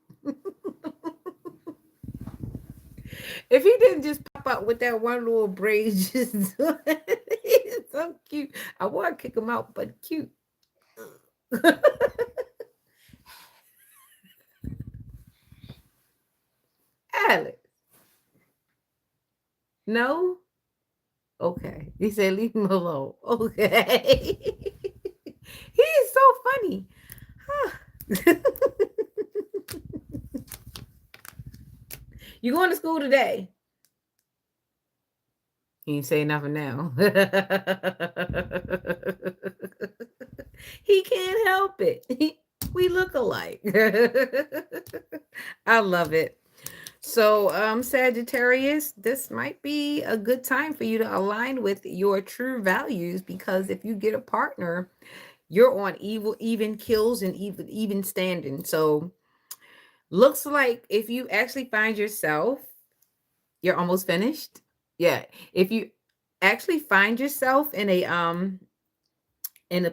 If he didn't just pop out with that one little braid, just he's so cute. I want to kick him out, but cute. Alex, no. Okay, he said leave him alone. Okay, he's so funny. You going to school today? He ain't say nothing now. He can't help it. We look alike. I love it. So, Sagittarius, this might be a good time for you to align with your true values, because if you get a partner, you're on even kills and even standing. So, looks like if you actually find yourself, you're almost finished. Yeah, if you actually find yourself in a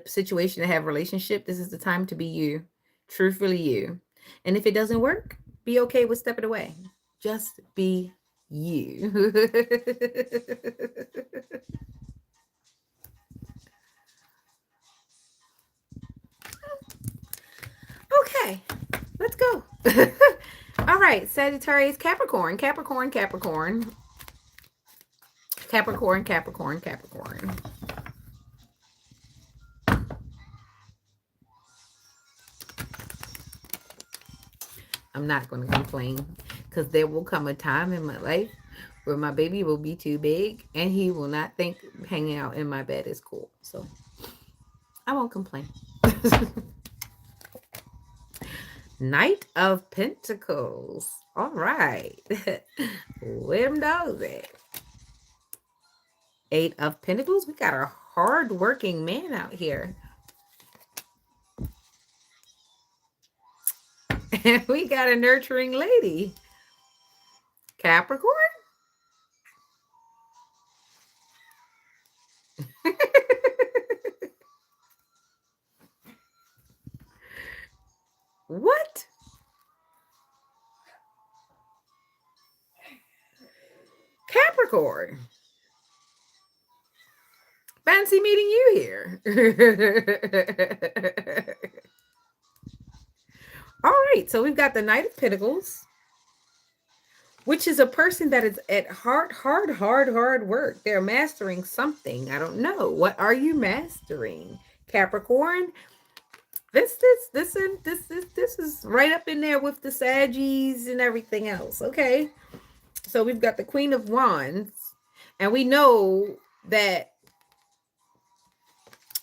situation to have a relationship, this is the time to be you, truthfully you. And if it doesn't work, be okay with stepping away. Just be you. Okay, let's go. All right, Sagittarius, Capricorn, Capricorn, Capricorn, Capricorn, Capricorn, Capricorn. I'm not going to complain, because there will come a time in my life where my baby will be too big and he will not think hanging out in my bed is cool. So I won't complain. Knight of Pentacles. All right. Where them dogs at? Eight of Pentacles. We got a hard-working man out here. And we got a nurturing lady. Capricorn? What? Capricorn. Fancy meeting you here. All right, so we've got the Knight of Pentacles, which is a person that is at hard work. They're mastering something. I don't know. What are you mastering, Capricorn? This is right up in there with the Saggies and everything else. Okay, so we've got the Queen of Wands, and we know that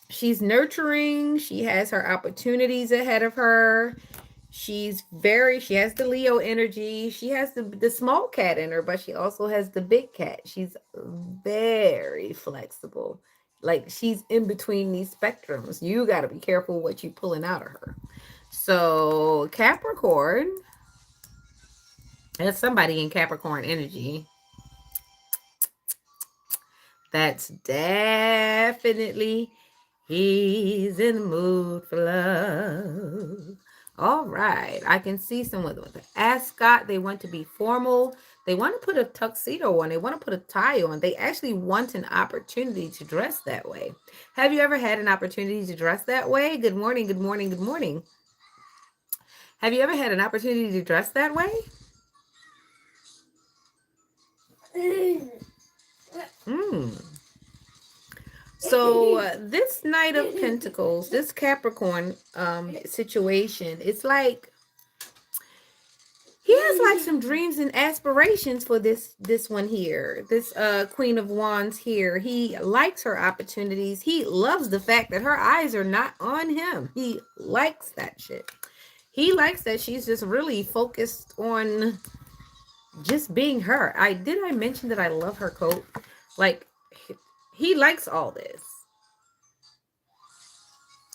she's nurturing. She has her opportunities ahead of her. She has the Leo energy. She has the small cat in her, but she also has the big cat. She's very flexible. Like, she's in between these spectrums. You got to be careful what you're pulling out of her. So Capricorn, that's somebody in Capricorn energy. That's definitely, he's in the mood for love. All right. I can see someone with an ascot. They want to be formal. They want to put a tuxedo on. They want to put a tie on. They actually want an opportunity to dress that way. Have you ever had an opportunity to dress that way? Good morning. Good morning. Good morning. Have you ever had an opportunity to dress that way? So this Knight of Pentacles, this Capricorn situation, it's like he has like some dreams and aspirations for this one here. This Queen of Wands here. He likes her opportunities. He loves the fact that her eyes are not on him. He likes that shit. He likes that she's just really focused on just being her. I mention that I love her coat? Like he likes all this.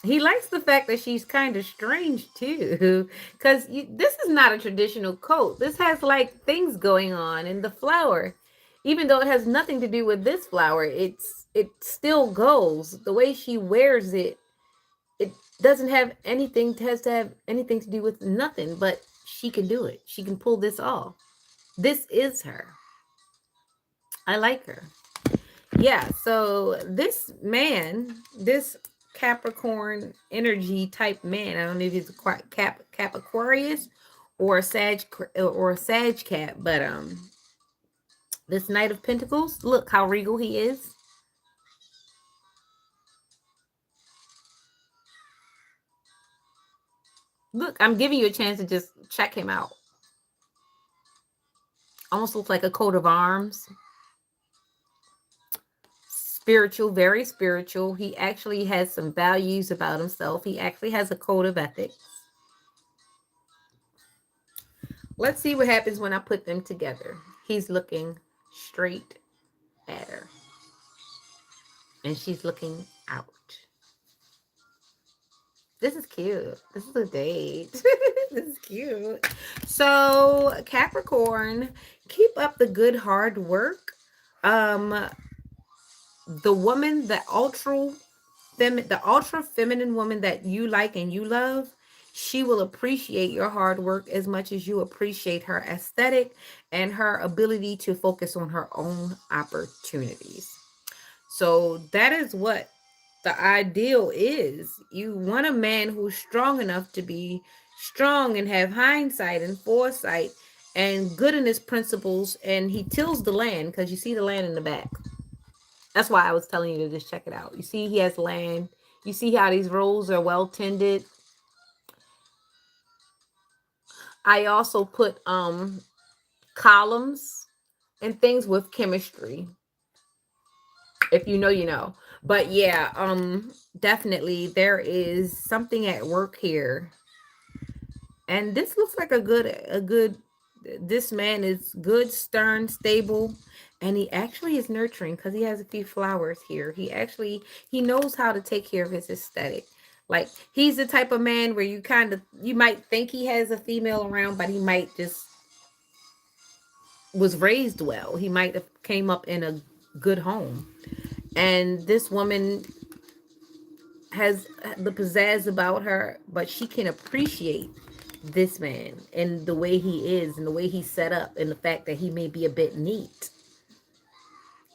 He likes the fact that she's kind of strange too, because this is not a traditional coat. This has like things going on in the flower, even though it has nothing to do with this flower. It still goes the way she wears it. It doesn't have anything has to have anything to do with nothing, but she can do it. She can pull this off. This is her. I like her. Yeah, so this man, this Capricorn energy type man, I don't know if he's a Cap Aquarius or a Sag Cap, but this Knight of Pentacles, look how regal he is. Look, I'm giving you a chance to just check him out. Almost looks like a coat of arms. Spiritual, very spiritual. He actually has some values about himself. He actually has a code of ethics. Let's see what happens when I put them together. He's looking straight at her, and she's looking out. This is cute. This is a date. This is cute. So, Capricorn, keep up the good hard work. The woman, the ultra feminine woman that you like and you love, she will appreciate your hard work as much as you appreciate her aesthetic and her ability to focus on her own opportunities. So that is what the ideal is. You want a man who's strong enough to be strong and have hindsight and foresight and good in his principles, and he tills the land, because you see the land in the back. That's why I was telling you to just check it out. You see he has land. You see how these rows are well tended. I also put columns and things with chemistry. If you know, you know. But yeah, definitely there is something at work here. And this looks like a good this man is good, stern, stable, and he actually is nurturing because he has a few flowers here. He knows how to take care of his aesthetic. Like he's the type of man where you might think he has a female around, but he might just was raised well. He might have came up in a good home. And this woman has the pizzazz about her, but she can appreciate this man and the way he is and the way he's set up and the fact that he may be a bit neat,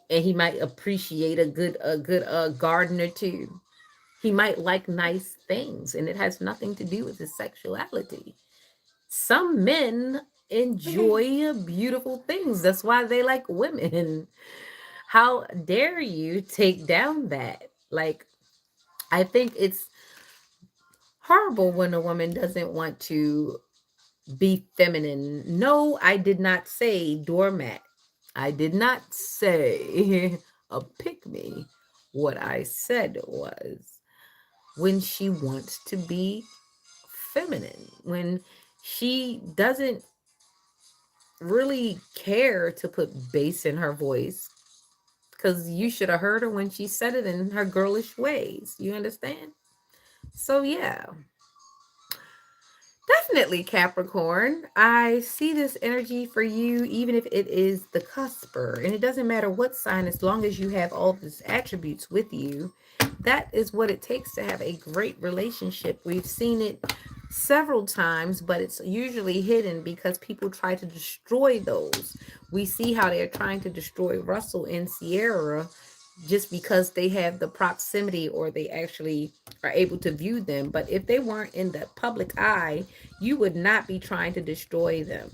and he might appreciate a good gardener too. He might like nice things, and it has nothing to do with his sexuality. Some men enjoy beautiful things. That's why they like women. How dare you take down that? Like, I think it's horrible when a woman doesn't want to be feminine. No, I did not say doormat. I did not say a pick me. What I said was when she wants to be feminine, when she doesn't really care to put bass in her voice, because you should have heard her when she said it in her girlish ways. You understand? So, yeah. Definitely, Capricorn. I see this energy for you, even if it is the cusper. And it doesn't matter what sign, as long as you have all these attributes with you. That is what it takes to have a great relationship. We've seen it several times, but it's usually hidden because people try to destroy those. We see how they're trying to destroy Russell and Sierra just because they have the proximity, or they actually are able to view them. But if they weren't in the public eye, you would not be trying to destroy them.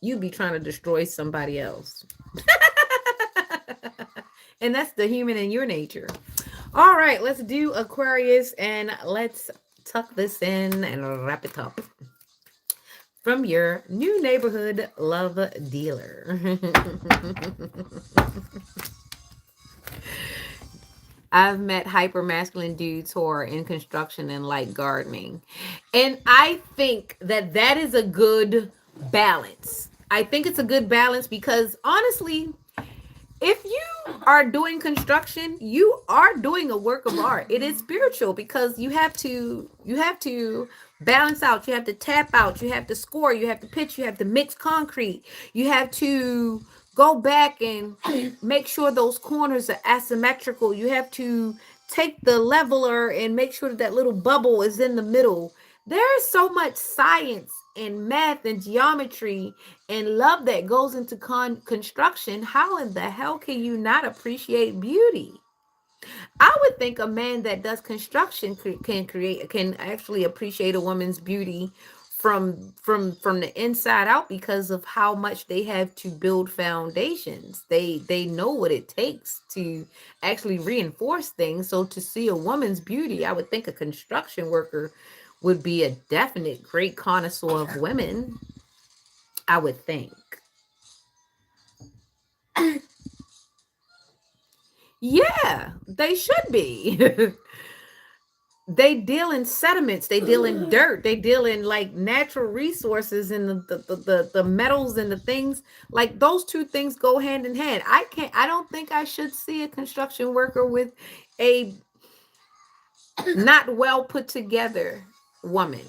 You'd be trying to destroy somebody else. And that's the human in your nature. All right, let's do Aquarius and let's tuck this in and wrap it up from your new neighborhood love dealer. I've met hyper masculine dudes who are in construction and like gardening. And I think that that is a good balance. I think it's a good balance because honestly, if you are doing construction, you are doing a work of art. It is spiritual because you have to balance out, you have to tap out, you have to score, you have to pitch, you have to mix concrete, you have to go back and make sure those corners are asymmetrical. You have to take the leveler and make sure that that little bubble is in the middle. There is so much science and math and geometry and love that goes into construction. How in the hell can you not appreciate beauty? I would think a man that does construction can actually appreciate a woman's beauty from the inside out because of how much they have to build foundations. They know what it takes to actually reinforce things. So to see a woman's beauty, I would think a construction worker would be a definite great connoisseur of women. I would think. Yeah, they should be. They deal in sediments, they deal in dirt, they deal in like natural resources and the metals and the things. Like those two things go hand in hand. I don't think I should see a construction worker with a not well put together woman.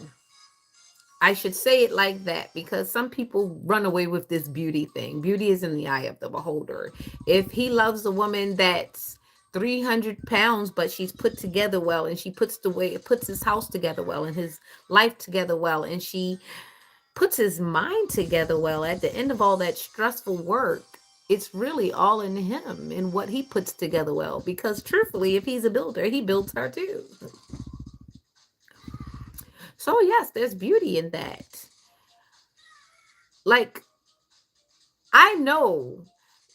I should say it like that because some people run away with this beauty thing. Beauty is in the eye of the beholder. If he loves a woman that's 300 pounds, but she's put together well and she puts his house together well and his life together well and she puts his mind together well at the end of all that stressful work, it's really all in him and what he puts together well. Because truthfully, if he's a builder, he builds her too. So yes, there's beauty in that. Like, I know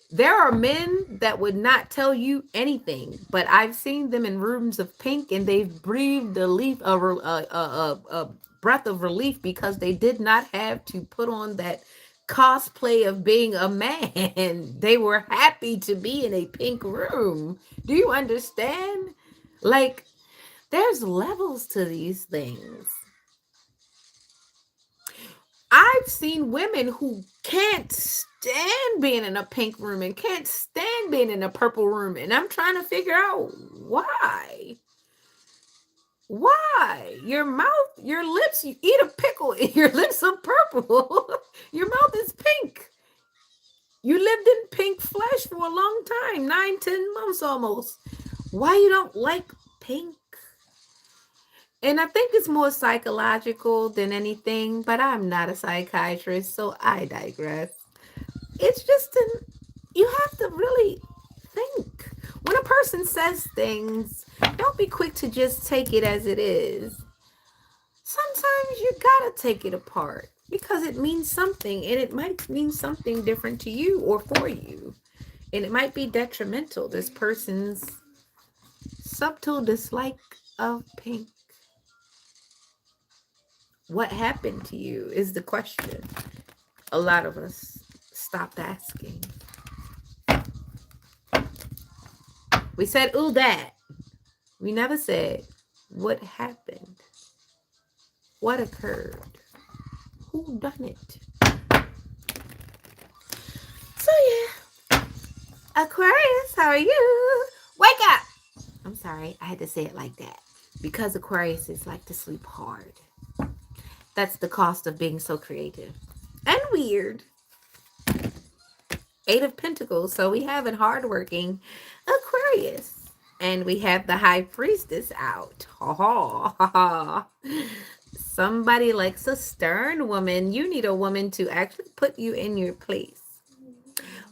there are men that would not tell you anything, but I've seen them in rooms of pink and they've breathed a breath of relief because they did not have to put on that cosplay of being a man. They were happy to be in a pink room. Do you understand? Like, there's levels to these things. I've seen women who can't stand being in a pink room and can't stand being in a purple room. And I'm trying to figure out why. Why? Your mouth, your lips, you eat a pickle and your lips are purple. Your mouth is pink. You lived in pink flesh for a long time, 9, 10 months almost. Why you don't like pink? And I think it's more psychological than anything, but I'm not a psychiatrist, so I digress. It's just you have to really think. When a person says things, don't be quick to just take it as it is. Sometimes you gotta take it apart because it means something and it might mean something different to you or for you. And it might be detrimental, this person's subtle dislike of pink. What happened to you is the question a lot of us stopped asking. We said, ooh, that. We never said, what happened? What occurred? Who done it? So, yeah. Aquarius, how are you? Wake up! I'm sorry, I had to say it like that. Because Aquarius is like to sleep hard. That's the cost of being so creative and weird. 8 of Pentacles. So we have a hardworking Aquarius. And we have the High Priestess out. Ha ha ha ha. Somebody likes a stern woman. You need a woman to actually put you in your place.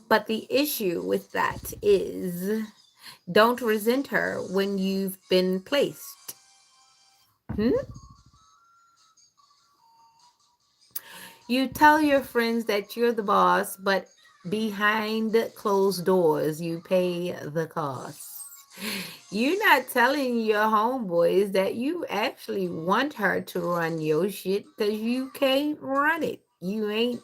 But the issue with that is don't resent her when you've been placed. You tell your friends that you're the boss, but behind closed doors, you pay the cost. You're not telling your homeboys that you actually want her to run your shit because you can't run it. You ain't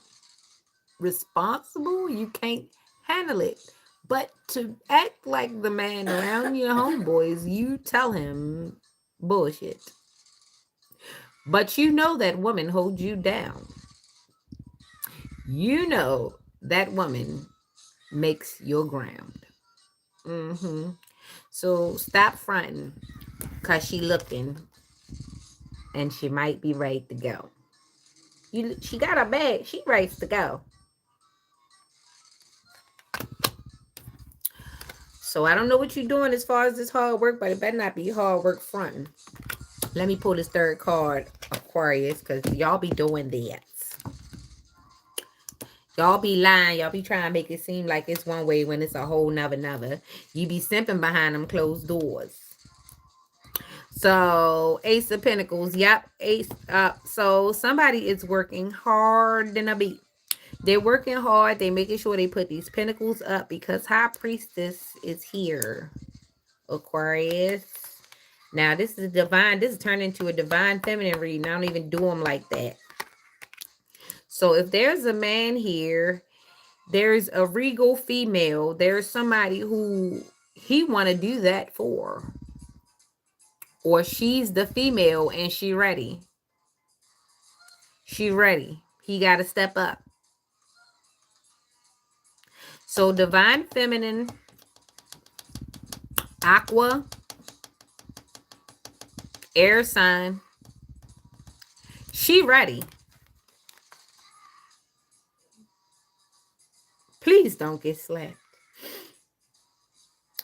responsible. You can't handle it. But to act like the man around your homeboys, you tell him bullshit. But you know that woman holds you down. You know that woman makes your ground. So stop fronting because she looking and she might be ready to go. She got a bag. She ready to go. So I don't know what you're doing as far as this hard work, but it better not be hard work fronting. Let me pull this third card, Aquarius, because y'all be doing that. Y'all be lying. Y'all be trying to make it seem like it's one way when it's a whole nother. You be simping behind them closed doors. So, Ace of Pentacles. Yep, Ace up. So, somebody is working hard than a bee. They're working hard. They're making sure they put these pentacles up because High Priestess is here, Aquarius. Now, this is divine. This is turned into a divine feminine reading. I don't even do them like that. So, if there's a man here, there's a regal female. There's somebody who he want to do that for. Or she's the female and she ready. She ready. He got to step up. So divine feminine, aqua, air sign. She ready. Please don't get slapped.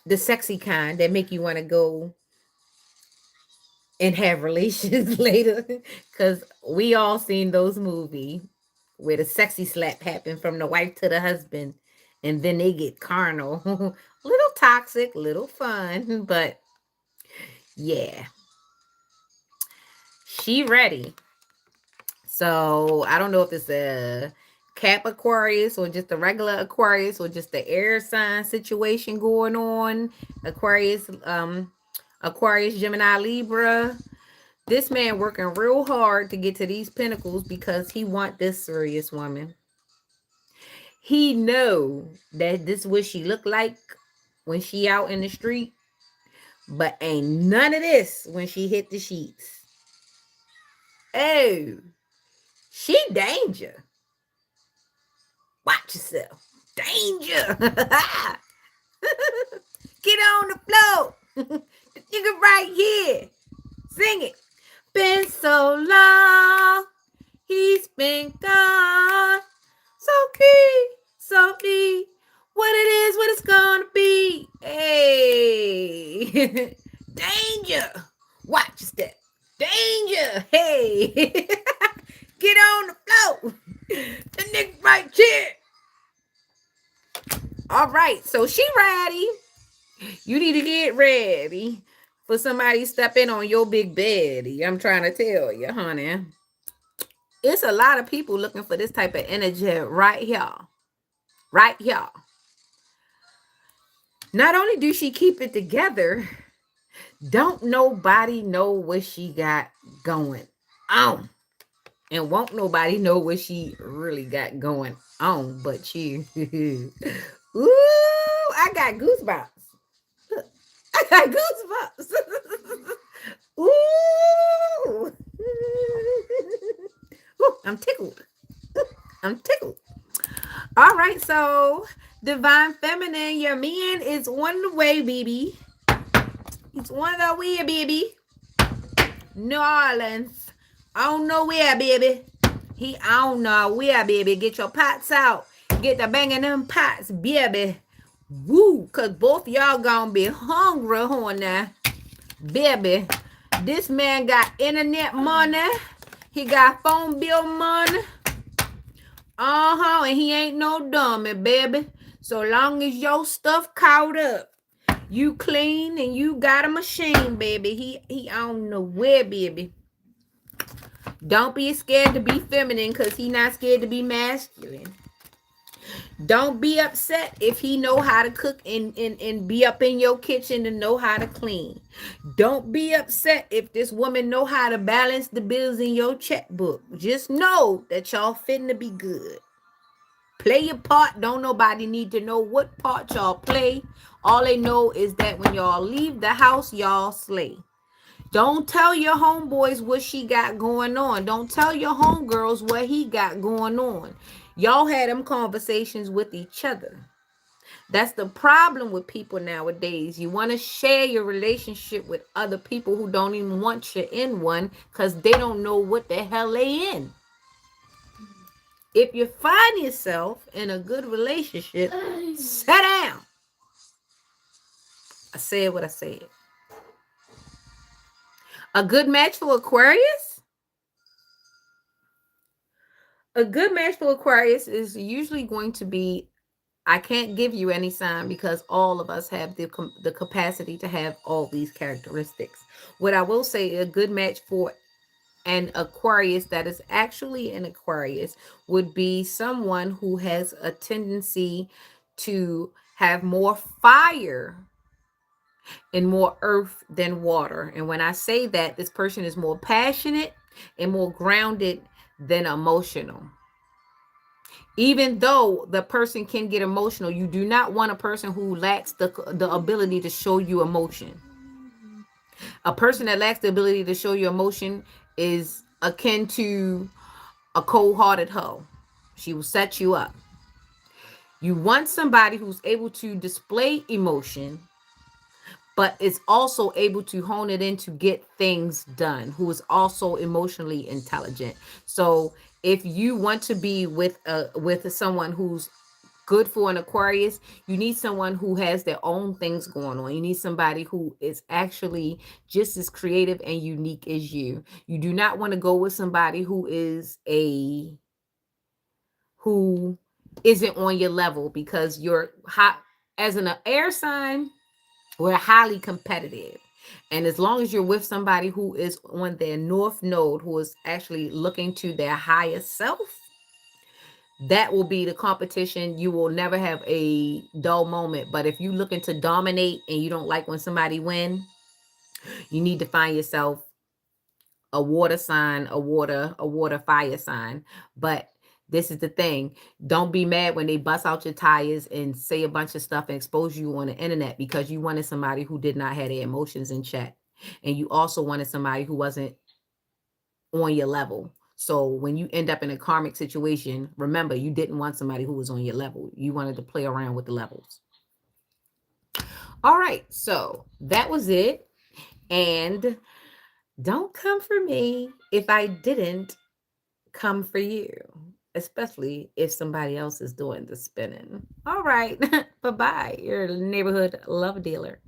The sexy kind that make you want to go and have relations later. Because we all seen those movies where the sexy slap happened from the wife to the husband. And then they get carnal. Little toxic, little fun. But yeah. She ready. So I don't know if it's a Cap Aquarius or just a regular Aquarius or just the air sign situation going on. Aquarius, Gemini, Libra. This man working real hard to get to these pentacles because he want this serious woman. He know that this is what she look like when she out in the street, but ain't none of this when she hit the sheets. Oh, she danger. Watch yourself. Danger. Get on the floor. The nigga right here. Sing it. Been so long. He's been gone. So deep. So deep. What it is, what it's gonna be. Hey. Danger. Watch your step. Danger. Hey. Get on the floor. The nigga right here. All right, so she ready. You need to get ready for somebody stepping on your big baddie. I'm trying to tell you, honey. It's a lot of people looking for this type of energy right here. Right here. Not only do she keep it together, don't nobody know what she got going on. And won't nobody know what she really got going on but you. Ooh, I got goosebumps. I got goosebumps. Ooh. Ooh, I'm tickled. I'm tickled. All right, so divine feminine, your man is on the way, baby. He's on the way, baby. New Orleans. I don't know where, baby. I don't know where, baby. Get your pots out. Get the banging them pots, baby. Woo, because both y'all gonna be hungry, honey. Baby, this man got internet money. He got phone bill money. And he ain't no dummy, baby. So long as your stuff caught up, you clean and you got a machine, baby. He I don't know where, baby. Don't be scared to be feminine because he not scared to be masculine. Don't be upset if he know how to cook and be up in your kitchen and know how to clean. Don't be upset if this woman know how to balance the bills in your checkbook. Just know that y'all fitting to be good. Play your part. Don't nobody need to know what part y'all play. All they know is that when y'all leave the house, y'all slay. Don't tell your homeboys what she got going on. Don't tell your homegirls what he got going on. Y'all had them conversations with each other. That's the problem with people nowadays. You want to share your relationship with other people who don't even want you in one because they don't know what the hell they in. If you find yourself in a good relationship, sit down. I said what I said. A good match for Aquarius? A good match for Aquarius is usually going to be, I can't give you any sign because all of us have the capacity to have all these characteristics. What I will say, a good match for an Aquarius that is actually an Aquarius would be someone who has a tendency to have more fire and more earth than water. And when I say that, this person is more passionate and more grounded than emotional. Even though the person can get emotional, you do not want a person who lacks the ability to show you emotion. A person that lacks the ability to show you emotion is akin to a cold-hearted hoe. She will set you up. You want somebody who's able to display emotion, but is also able to hone it in to get things done, who is also emotionally intelligent. So if you want to be with someone who's good for an Aquarius, you need someone who has their own things going on. You need somebody who is actually just as creative and unique as you. You do not want to go with somebody who isn't on your level, because you're hot as an air sign. We're highly competitive. And as long as you're with somebody who is on their north node, who is actually looking to their higher self, that will be the competition. You will never have a dull moment. But if you looking to dominate and you don't like when somebody win, you need to find yourself a water sign, a water fire sign. But this is the thing. Don't be mad when they bust out your tires and say a bunch of stuff and expose you on the internet, because you wanted somebody who did not have their emotions in check. And you also wanted somebody who wasn't on your level. So when you end up in a karmic situation, remember, you didn't want somebody who was on your level. You wanted to play around with the levels. All right. So that was it. And don't come for me if I didn't come for you, especially if somebody else is doing the spinning. All right. Bye bye. Your neighborhood love dealer.